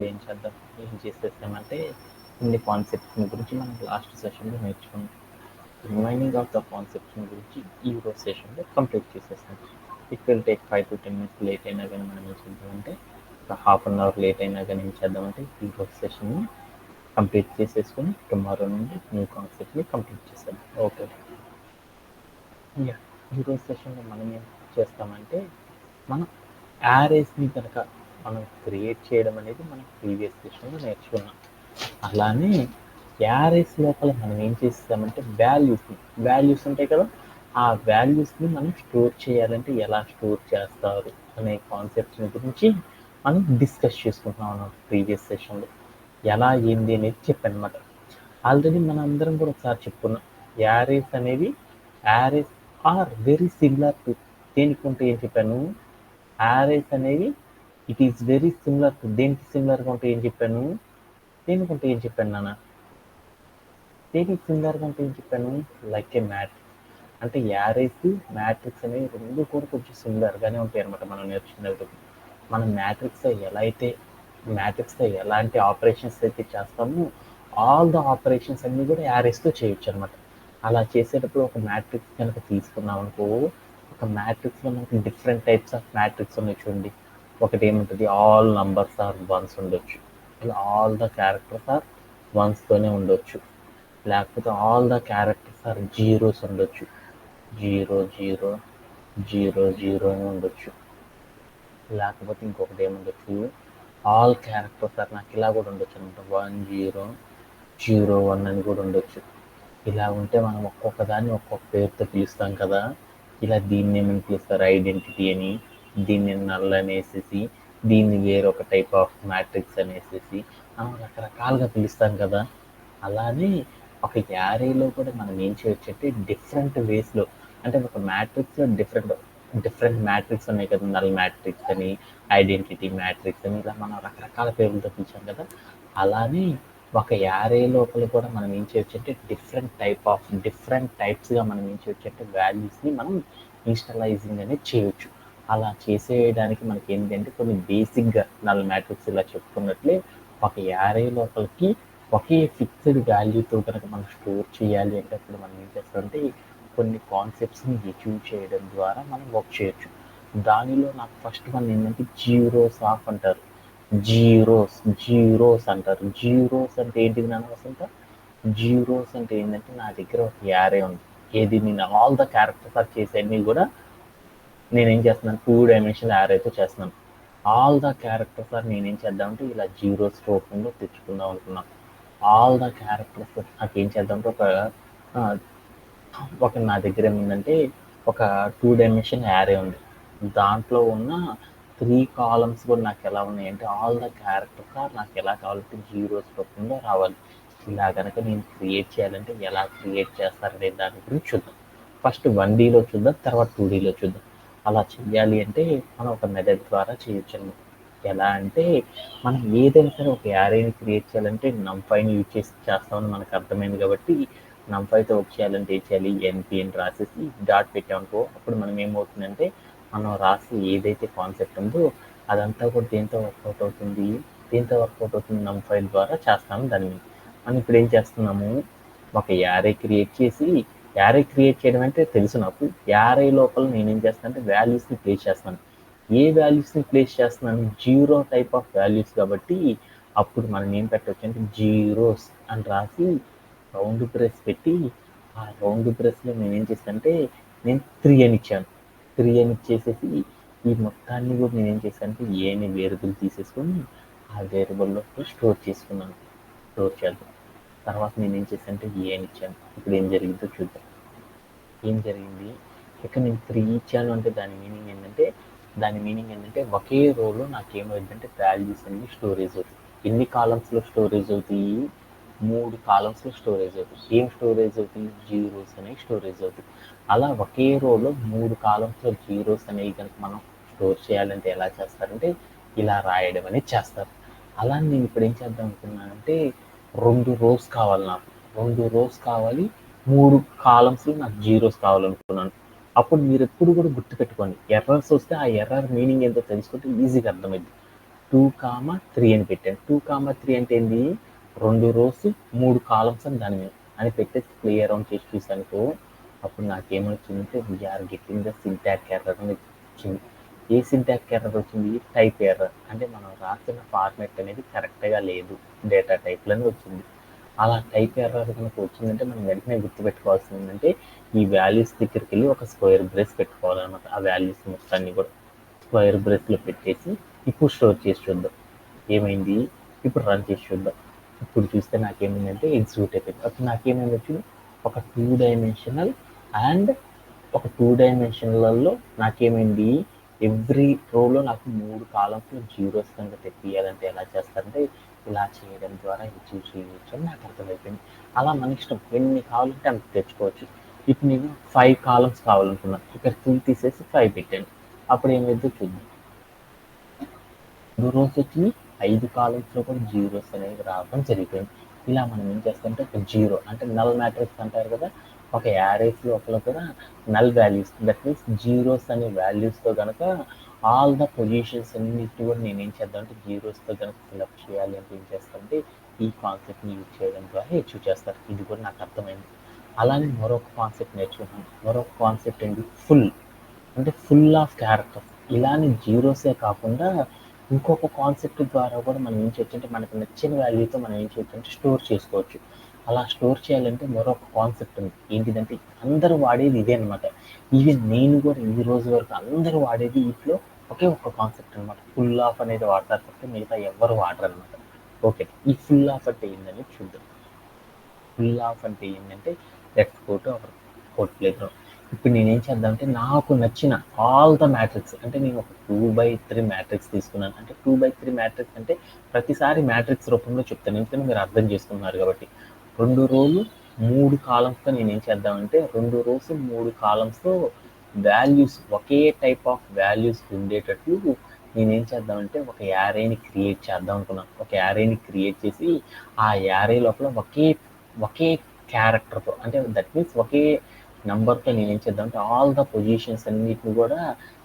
ఏం చేసేసామంటే ఇన్ని కాన్సెప్ట్స్ గురించి మనం లాస్ట్ సెషన్లో నేర్చుకున్నాం. రిమైనింగ్ ఆఫ్ ద కాన్సెప్ట్స్ గురించి ఈ రోజు సెషన్లో కంప్లీట్ చేసేస్తాం. It will take 5 to 10 minutes late అయినా కానీ మనం ఏం చేద్దామంటే ఒక హాఫ్ అన్ అవర్ లేట్ అయినా కానీ ఏం చేద్దామంటే ఈ రోజు సెషన్ని కంప్లీట్ చేసేసుకొని టుమారో నుండి న్యూ కాన్సెప్ట్ని కంప్లీట్ చేస్తాం. ఓకే, ఈరోజు సెషన్లో మనం ఏం చేస్తామంటే మనం యారేస్ని కనుక మనం క్రియేట్ చేయడం అనేది మనం ప్రీవియస్ సెషన్లో నేర్చుకున్నాం. అలానే యారేస్ లోపల మనం ఏం చేస్తామంటే వాల్యూస్ ఉంటాయి కదా, ఆ వాల్యూస్ని మనం స్టోర్ చేయాలంటే ఎలా స్టోర్ చేస్తారు అనే కాన్సెప్ట్ని గురించి మనం డిస్కస్ చేసుకుంటున్నాం అన్నమాట. ప్రీవియస్ సెషన్లో ఎలా ఏంది అనేది చెప్పనమాట. ఆల్రెడీ మనం అందరం కూడా ఒకసారి చెప్పుకున్నాం, arrays are very similar to దేనికి ఉంటే ఏం చెప్పాను, యారేస్ అనేవి it is very similar to దేనికి సిమిలర్గా ఉంటే ఏం చెప్పాను, దేనికి ఉంటే ఏం చెప్పాను నాన్న, దేనికి సిమిలర్గా ఉంటే ఏం చెప్పాను, లైక్ ఏ మ్యాట్రిక్స్. అంటే యారేస్ మ్యాట్రిక్స్ అనేవి రెండు కూడా కొంచెం సిమిలర్గానే ఉంటాయి అనమాట. మనం నేర్చుకునేటప్పుడు మనం మ్యాట్రిక్స్తో ఎలాంటి ఆపరేషన్స్ అయితే చేస్తామో ఆల్ ద ఆపరేషన్స్ అన్నీ కూడా యారేస్తో చేయొచ్చు అనమాట. అలా చేసేటప్పుడు ఒక మ్యాట్రిక్స్ కనుక తీసుకున్నాం అనుకో, ఒక మ్యాట్రిక్స్లో మనకి డిఫరెంట్ టైప్స్ ఆఫ్ మ్యాట్రిక్స్ ఉన్నాయి చూడండి. ఒకటి ఏముంటుంది, ఆల్ నంబర్స్ ఆర్ వన్స్ ఉండొచ్చు, ఇలా ఆల్ ద క్యారెక్టర్స్ ఆర్ వన్స్తోనే ఉండొచ్చు. లేకపోతే all the characters are zeros ఉండొచ్చు, 0 0 0 0 అని ఉండొచ్చు. లేకపోతే ఇంకొకటి ఏముండొచ్చు, ఆల్ క్యారెక్టర్స్ ఆర్, నాకు ఇలా కూడా ఉండొచ్చు అనమాట, 1 0 0 1 అని కూడా ఉండొచ్చు. ఇలా ఉంటే మనం ఒక్కొక్క దాన్ని ఒక్కొక్క పేరుతో పిలుస్తాం కదా. ఇలా దీన్ని ఏమని పిలుస్తారు, ఐడెంటిటీ అని, దీన్ని నల్ అనేసేసి, దీన్ని వేరొక టైప్ ఆఫ్ మ్యాట్రిక్స్ అనేసేసి మనం రకరకాలుగా పిలుస్తాం కదా. అలానే ఒక యారేలో కూడా మనం ఏం చేయొచ్చు అంటే డిఫరెంట్ వేస్లో, అంటే ఒక మ్యాట్రిక్స్లో డిఫరెంట్ మ్యాట్రిక్స్ ఉన్నాయి కదా, నల్ మ్యాట్రిక్స్ అని, ఐడెంటిటీ మ్యాట్రిక్స్ అని, ఇలా మనం రకరకాల పేర్లతో పిలిచాం కదా. అలానే ఒక యారే లోపల కూడా మనం ఏం చేయొచ్చు అంటే డిఫరెంట్ టైప్స్గా మనం ఏం చేయొచ్చు అంటే వాల్యూస్ని మనం ఇనిషియలైజింగ్ అనేది చేయొచ్చు. అలా చేసేయడానికి మనకి ఏంటంటే కొన్ని బేసిక్గా నల్ మ్యాట్రిక్స్ ఇలా చెప్పుకున్నట్లే ఒక యారే లోపలికి ఒకే ఫిక్స్డ్ వాల్యూతో కనుక మనం స్టోర్ చేయాలి అంటే అప్పుడు మనం ఏం చేస్తామంటే కొన్ని కాన్సెప్ట్స్ని అచీవ్ చేయడం ద్వారా మనం వర్క్ చేయొచ్చు. దానిలో నాకు ఫస్ట్ వన్ ఏంటంటే జీరోస్ ఆఫ్ అంటారు. జీరోస్ అంటారు. జీరోస్ అంటే ఏంటిది నాన్న వసంత? జీరోస్ అంటే ఏంటంటే నా దగ్గర ఒక యారే ఉంది, ఏది నేను ఆల్ ద క్యారెక్టర్స్ ఆర్ చేసేవన్నీ కూడా నేనేం చేస్తున్నాను, 2 dimensional యారేతో చేస్తున్నాను. ఆల్ ద క్యారెక్టర్స్ ఆర్ నేనేం చేద్దామంటే ఇలా జీరోస్ రూపంలో తెచ్చుకుందాం అనుకున్నాను. ఆల్ ద క్యారెక్టర్స్ నాకేం చేద్దామంటే ఒక నా దగ్గర ఏముందంటే ఒక 2 dimensional యారే ఉంది. దాంట్లో ఉన్న 3 columns కూడా నాకు ఎలా ఉన్నాయంటే ఆల్ ద క్యారెక్టర్స్ ఆర్ నాకు ఎలా కావాలంటే జీరోస్ రూపంలో రావాలి. ఇలా కనుక నేను క్రియేట్ చేయాలంటే ఎలా క్రియేట్ చేస్తారనే దాని గురించి చూద్దాం. ఫస్ట్ 1Dలో చూద్దాం, తర్వాత 2Dలో చూద్దాం. అలా చేయాలి అంటే మనం ఒక మెథడ్ ద్వారా చేయొచ్చు అన్నమాట. ఎలా అంటే మనం ఏదైనా సరే ఒక యారేని క్రియేట్ చేయాలంటే NumPyని యూజ్ చేసి చేస్తామని మనకు అర్థమైంది కాబట్టి NumPyతో వర్క్ చేయాలంటే ఏం చేయాలి, NP అని రాసేసి డాట్ పెట్టామనుకో, అప్పుడు మనం ఏమవుతుందంటే మనం రాసి ఏదైతే కాన్సెప్ట్ ఉందో అదంతా కూడా దేంతో వర్కౌట్ అవుతుంది, NumPy ద్వారా చేస్తాము. దాన్ని మనం ఇప్పుడు ఏం చేస్తున్నాము, ఒక యారే క్రియేట్ చేయడం అంటే తెలుసు నాకు. యారే లోపల నేనేం చేస్తాను అంటే వాల్యూస్ని ప్లేస్ చేస్తాను. ఏ వాల్యూస్ని ప్లేస్ చేస్తున్నాను, జీరో టైప్ ఆఫ్ వాల్యూస్ కాబట్టి అప్పుడు మనం ఏం పెట్టవచ్చు అంటే జీరోస్ అని రాసి రౌండ్ బ్రేస్ పెట్టి, ఆ రౌండ్ బ్రేస్లో నేనేం చేస్తానంటే నేను 3 అని ఇచ్చాను. 3 అని ఇచ్చేసేసి ఈ మొత్తాన్ని కూడా నేనేం చేశానంటే ఏని వేరియబుల్ తీసేసుకొని ఆ వేరియబుల్లో స్టోర్ చేద్దాం. తర్వాత నేనేం చేశానంటే అని ఇచ్చాను. ఇప్పుడు ఏం జరిగిందో చూద్దాం. ఏం జరిగింది, ఇక్కడ నేను 3 ఇచ్చాను అంటే దాని మీనింగ్ ఏంటంటే ఒకే రోలో నాకేమవుతుందంటే వాల్యూస్ అన్ని స్టోరేజ్ అవుతాయి. ఎన్ని కాలమ్స్లో స్టోరేజ్ అవుతాయి, 3 కాలమ్స్లో స్టోరేజ్ అవుతాయి. ఏం స్టోరేజ్ అవుతాయి, జీరోస్ అనేవి స్టోరేజ్ అవుతాయి. అలా ఒకే రోలో 3 కాలమ్స్లో జీరోస్ అనేవి కనుక మనం స్టోర్ చేయాలంటే ఎలా చేస్తారంటే ఇలా రాయడం అనేది చేస్తారు. అలా నేను ఇప్పుడు ఏం చేద్దాం అనుకున్నానంటే 2 rows కావాలి నాకు, 2 rows కావాలి, 3 కాలమ్స్లో నాకు జీరోస్ కావాలనుకున్నాను. అప్పుడు మీరు ఎప్పుడు కూడా గుర్తుపెట్టుకోండి, ఎర్రర్స్ వస్తే ఆ ఎర్రర్ మీనింగ్ ఏంటో తెలుసుకుంటే ఈజీగా అర్థమైంది. 2,3 అని పెట్టాను. 2,3 అంటే ఏంది? 2 రోస్ 3 కాలమ్స్ అని దాని మీద అని పెట్టేసి ప్లే అరౌండ్ చేసి చూసానుకో, అప్పుడు నాకేమొచ్చిందంటే we're getting the syntax error అని వచ్చింది. ఏ సింటాక్స్ ఎర్రర్ వచ్చింది? Type error. అంటే మనం రాసిన ఫార్మాట్ అనేది కరెక్ట్గా లేదు, డేటా టైప్లని వచ్చింది. అలా టైప్ ఎర్రర్ కనుక వచ్చిందంటే మనం వెంటనే గుర్తుపెట్టుకోవాల్సింది ఏంటంటే ఈ వాల్యూస్ దగ్గరికి వెళ్ళి ఒక స్క్వేర్ బ్రేస్ పెట్టుకోవాలన్నమాట. ఆ వాల్యూస్ మొత్తాన్ని కూడా స్క్వేర్ బ్రేస్లో పెట్టేసి ఇప్పుడు స్టోర్ చేసి చూద్దాం ఏమైంది. ఇప్పుడు రన్ చేసి చూద్దాం. ఇప్పుడు చూస్తే నాకేమైందంటే ఎగ్జిక్యూట్ అయిపోయింది. అప్పుడు నాకేమైంది వచ్చింది, ఒక 2 డైమెన్షనల్ అండ్ ఒక 2 డైమెన్షన్లలో నాకేమైంది, ఎవ్రీ రోలో నాకు 3 కాలమ్స్లో జీరోస్ కనుక తెప్పియాలంటే ఎలా చేస్తారంటే ఇలా చేయడం ద్వారా అచీవ్ చేయవచ్చు అని నాకు అర్థమైపోయింది. అలా మన ఇష్టం, ఎన్ని కావాలంటే అంత తెచ్చుకోవచ్చు. ఇప్పుడు నేను 5 కాలమ్స్ కావాలనుకున్నాను, ఇక్కడ 3 తీసేసి 5 పెట్టాను. అప్పుడు ఏమైందో చూద్దాం. 2 రోస్ వచ్చి 5 కాలమ్స్లో కూడా జీరోస్ అనేవి రావడం జరిగిపోయింది. ఇలా మనం ఏం చేస్తామంటే ఒక జీరో అంటే నల్ మ్యాట్రిక్స్ అంటారు కదా, ఒక యారేస్ లోపల కూడా null values, that means zeros అనే వాల్యూస్తో కనుక ఆల్ ద పొజిషన్స్ అన్నిటి కూడా నేను ఏం చేద్దామంటే జీరోస్తో కనుక ఫిల్అప్ చేయాలి అంటే ఏం చేస్తామంటే ఈ కాన్సెప్ట్ని యూజ్ చేయడం ద్వారా అచీవ్ చేస్తారు. ఇది కూడా నాకు అర్థమైంది. అలానే మరొక కాన్సెప్ట్ నేర్చుకున్నాను. మరొక కాన్సెప్ట్ ఏంటి? ఫుల్. అంటే ఫుల్ ఆఫ్ క్యారెక్టర్స్. ఇలానే జీరోసే కాకుండా ఇంకొక కాన్సెప్ట్ ద్వారా కూడా మనం ఏం చేయొచ్చు అంటే మనకు నచ్చిన వాల్యూతో మనం ఏం చేయొచ్చు అంటే స్టోర్ చేసుకోవచ్చు. అలా స్టోర్ చేయాలంటే మరొక కాన్సెప్ట్ ఉంది. ఏంటిదంటే అందరూ వాడేది ఇదే అనమాట. ఈవెన్ నేను కూడా ఈ రోజు వరకు అందరూ వాడేది వీటిలో ఒకే ఒక కాన్సెప్ట్ అనమాట. ఫుల్ ఆఫ్ అనేది వాడతారు తప్ప మిగతా ఎవరు వాడరు అనమాట. ఓకే, ఈ ఫుల్ ఆఫ్ అంటే ఏంటని చూద్దాం. ఫుల్ ఆఫ్ అంటే ఏంటంటే let's go to our code play ground. ఇప్పుడు నేనేం చేద్దామంటే నాకు నచ్చిన ఆల్ ద మ్యాట్రిక్స్, అంటే నేను ఒక 2/3 మ్యాట్రిక్స్ తీసుకున్నాను. అంటే 2/3 మ్యాట్రిక్స్ అంటే ప్రతిసారి మ్యాట్రిక్స్ రూపంలో చెప్తాను, ఎందుకంటే మీరు అర్థం చేసుకున్నారు కాబట్టి. 2 రోలు 3 కాలమ్స్తో నేనేం చేద్దామంటే 2 రోస్ 3 కాలమ్స్తో వాల్యూస్ ఒకే టైప్ ఆఫ్ వాల్యూస్ ఉండేటట్లు నేనేం చేద్దామంటే ఒక యారేని క్రియేట్ చేద్దాం అనుకున్నాను. ఒక యారేని క్రియేట్ చేసి ఆ యారే లోపల ఒకే క్యారెక్టర్తో, అంటే దట్ మీన్స్ ఒకే నెంబర్తో నేనేం చేద్దామంటే ఆల్ ద పొజిషన్స్ అన్నిటిని కూడా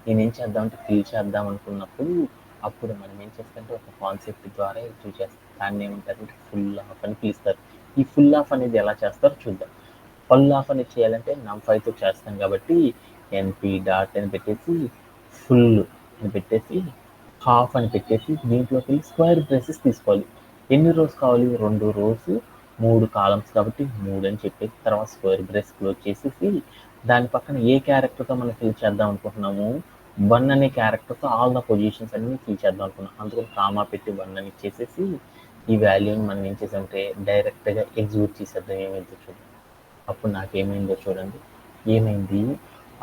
నేనేం చేద్దామంటే ఫిల్ చేద్దాం అనుకున్నప్పుడు అప్పుడు మనం ఏం చేస్తామంటే ఒక కాన్సెప్ట్ ద్వారా అచీవ్ చేస్తాం. దాన్ని ఏమంటారంటే ఫుల్ ఆఫ్ అని పిలుస్తారు. ఈ ఫుల్ ఆఫ్ అనేది ఎలా చేస్తారో చూద్దాం. ఫుల్ ఆఫ్ అనేది చేయాలంటే నమ్5తో చేస్తాం కాబట్టి ఎన్పి డాట్ అని పెట్టేసి ఫుల్ అని పెట్టేసి హాఫ్ అని పెట్టేసి దీంట్లోకి వెళ్ళి స్క్వేర్ బ్రేసెస్ తీసుకోవాలి. ఎన్ని రోస్ కావాలి? 2 రోస్ 3 కాలమ్స్ కాబట్టి 3 అని చెప్పేసి తర్వాత స్క్వేర్ బ్రేస్ క్లోజ్ చేసేసి దాని పక్కన ఏ క్యారెక్టర్తో మనం ఫిల్ చేద్దాం అనుకుంటున్నాము, 1 అనే క్యారెక్టర్తో ఆల్ ద పొజిషన్స్ అన్ని ఫిల్ చేద్దాం అనుకున్నాం. అందుకని కామా పెట్టి 1 అని ఇచ్చేసేసి ఈ వాల్యూని మనం ఏం చేసామంటే డైరెక్ట్గా ఎగ్జిక్యూట్ చేసేద్దాం. ఏమైందో చూద్దాం. అప్పుడు నాకేమైందో చూడండి. ఏమైంది,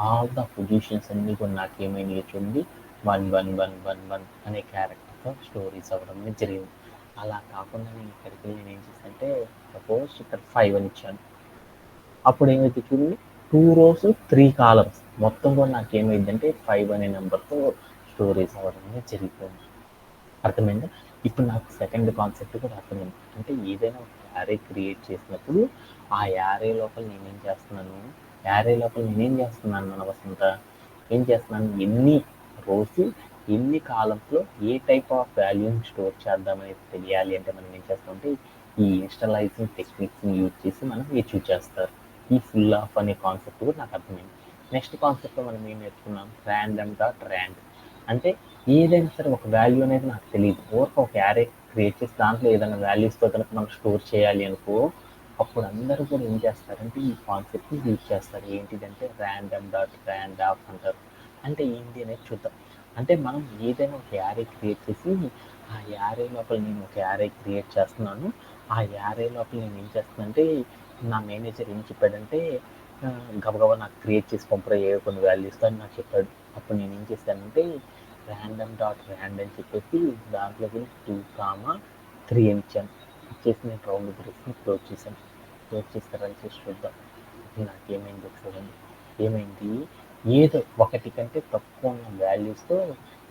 ఆల్ ద పొజిషన్స్ అన్నీ కూడా నాకేమైందో చూడండి 1 అనే క్యారెక్టర్తో స్టోరీస్ అవ్వడం జరిగింది. అలా కాకుండా నేను ఇక్కడికి వెళ్ళి నేను ఏం చేశానంటే సపోజ్ ఇక్కడ 5 అని ఇచ్చాను. అప్పుడు ఏమైతే చూడండి 2 రోస్ 3 కాలమ్స్ మొత్తం కూడా నాకు ఏమైందంటే 5 అనే నెంబర్తో స్టోరీస్ అవ్వడం జరిగిపోయింది. అర్థమైందా? ఇప్పుడు నాకు సెకండ్ కాన్సెప్ట్ కూడా అర్థమైంది. అంటే ఏదైనా ఒక యారే క్రియేట్ చేసినప్పుడు ఆ యారే లోపల నేనేం చేస్తున్నాను మన వసంత, ఏం చేస్తున్నాను, ఎన్ని రోస్ ఎన్ని కాలమ్స్లో ఏ టైప్ ఆఫ్ వాల్యూని స్టోర్ చేద్దామనేది తెలియాలి అంటే మనం ఏం చేస్తామంటే ఈ ఇన్స్టలైజింగ్ టెక్నిక్స్ని యూజ్ చేసి మనం అచీవ్ చేస్తారు. ఈ ఫుల్ ఆఫ్ అనే కాన్సెప్ట్ కూడా నాకు అర్థమైంది. నెక్స్ట్ కాన్సెప్ట్లో మనం ఏం నేర్చుకున్నాం? Random dot rand. అంటే ఏదైనా సరే ఒక వాల్యూ అనేది నాకు తెలియదు, ఒక యారే క్రియేట్ చేసి దాంట్లో ఏదైనా వాల్యూస్తో కనుక మనం స్టోర్ చేయాలి అనుకో, అప్పుడు అందరూ కూడా ఏం చేస్తారంటే ఈ కాన్సెప్ట్ని యూజ్ చేస్తారు. ఏంటిదంటే ర్యాండమ్ డాట్ ర్యాండ్ ఆఫ్ అంటారు. అంటే ఏంటి అనేది చూద్దాం. అంటే మనం ఏదైనా ఒక యారే క్రియేట్ చేసి ఆ యారే లోపల నేను ఒక యారే క్రియేట్ చేస్తున్నాను. ఆ యారే లోపల నేను ఏం చేస్తున్నానంటే నా మేనేజర్ ఏం చెప్పాడంటే గబగబా నాకు క్రియేట్ చేసి పంపరా ఏ కొన్ని వాల్యూస్తో అని నాకు చెప్పాడు. అప్పుడు నేను ఏం చేశానంటే ర్యాండమ్ డాట్ ర్యాండ్ అని చెప్పేసి దాంట్లోకి 2,3 అని ఇచ్చాను. ఇచ్చేసి నేను రౌండ్ బ్రేస్ని క్లోజ్ చేశాను. క్లోజ్ చేసి రన్ చేసి చూద్దాం. ఇప్పుడు నాకేమైందో చూడండి. ఏమైంది, ఏదో ఒకటి కంటే తక్కువ ఉన్న వాల్యూస్తో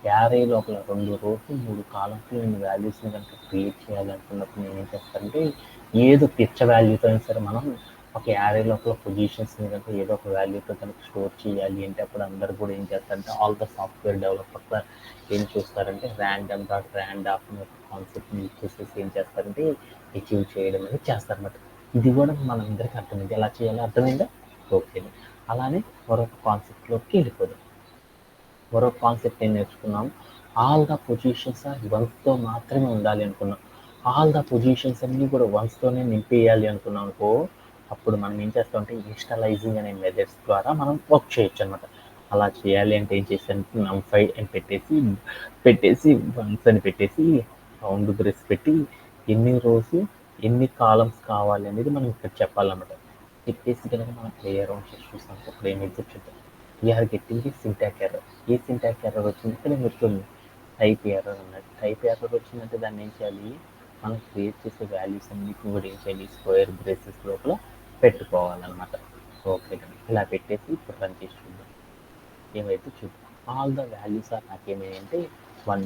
యారే లోపల 2 రోస్ 3 కాలమ్స్లో నేను వాల్యూస్ని కనుక క్రియేట్ చేయాలనుకున్నప్పుడు నేను ఏం చేస్తానంటే ఏదో పిచ్చ వాల్యూతో అయినా సరే మనం ఒక యారే లోపల పొజిషన్స్ కనుక ఏదో ఒక వాల్యూతో కనుక స్టోర్ చేయాలి అంటే అప్పుడు అందరు కూడా ఏం చేస్తారంటే ఆల్ ద సాఫ్ట్వేర్ డెవలపర్ ఏం చూస్తారంటే ర్యాండమ్ అనే ఒక కాన్సెప్ట్ని యూజ్ చేసేసి ఏం చేస్తారంటే అచీవ్ చేయడం అనేది చేస్తారన్నమాట. ఇది కూడా మనందరికీ అర్థమైంది. ఎలా చేయాలో అర్థమైందా? ఓకే. అలానే మరొక కాన్సెప్ట్లోకి వెళ్ళిపోదాం. మరొక కాన్సెప్ట్ ఏం నేర్చుకున్నాం? ఆల్ ద పొజిషన్స్ ఆర్ వన్స్తో మాత్రమే ఉండాలి అనుకున్నాం. ఆల్ ద పొజిషన్స్ అన్నీ కూడా వన్స్తోనే నింపేయాలి అనుకున్నాం అనుకో, అప్పుడు మనం ఏం చేస్తామంటే ఇన్స్టలైజింగ్ అనే మెథడ్స్ ద్వారా మనం వర్క్ చేయొచ్చు అనమాట. అలా చేయాలి అంటే ఏం చేశాను, నమ్5 అని పెట్టేసి వన్స్ అని పెట్టేసి రౌండ్ బ్రేస్ పెట్టి ఎన్ని రోస్ ఎన్ని కాలమ్స్ కావాలి అనేది మనం ఇక్కడ చెప్పాలన్నమాట. చెప్పేసి కనుక మనం ప్లే అరౌండ్ చేసి చూసాం. ఇప్పుడు ఏమైతే చూద్దాం. We're getting the syntax error. ఏ సింటాక్ ఎర్రర్ వచ్చింది? ఇక్కడ మీరు చూడండి, టైప్ ఎర్రర్ అన్నది. టైప్ ఎర్రర్ వచ్చిందంటే దాన్ని ఏం చేయాలి, మనం క్రియేట్ చేసే వాల్యూస్ అన్నిటిని కూడా ఏం చేయాలి, స్క్వేర్ బ్రేసెస్ లోపల పెట్టుకోవాలన్నమాట. ఓకే, ఇలా పెట్టేసి ఇప్పుడు రన్ చేసి చూద్దాం. ఏమైతే చూద్దాం. ఆల్ ద వాల్యూస్ ఆర్ నాకేమైందంటే 1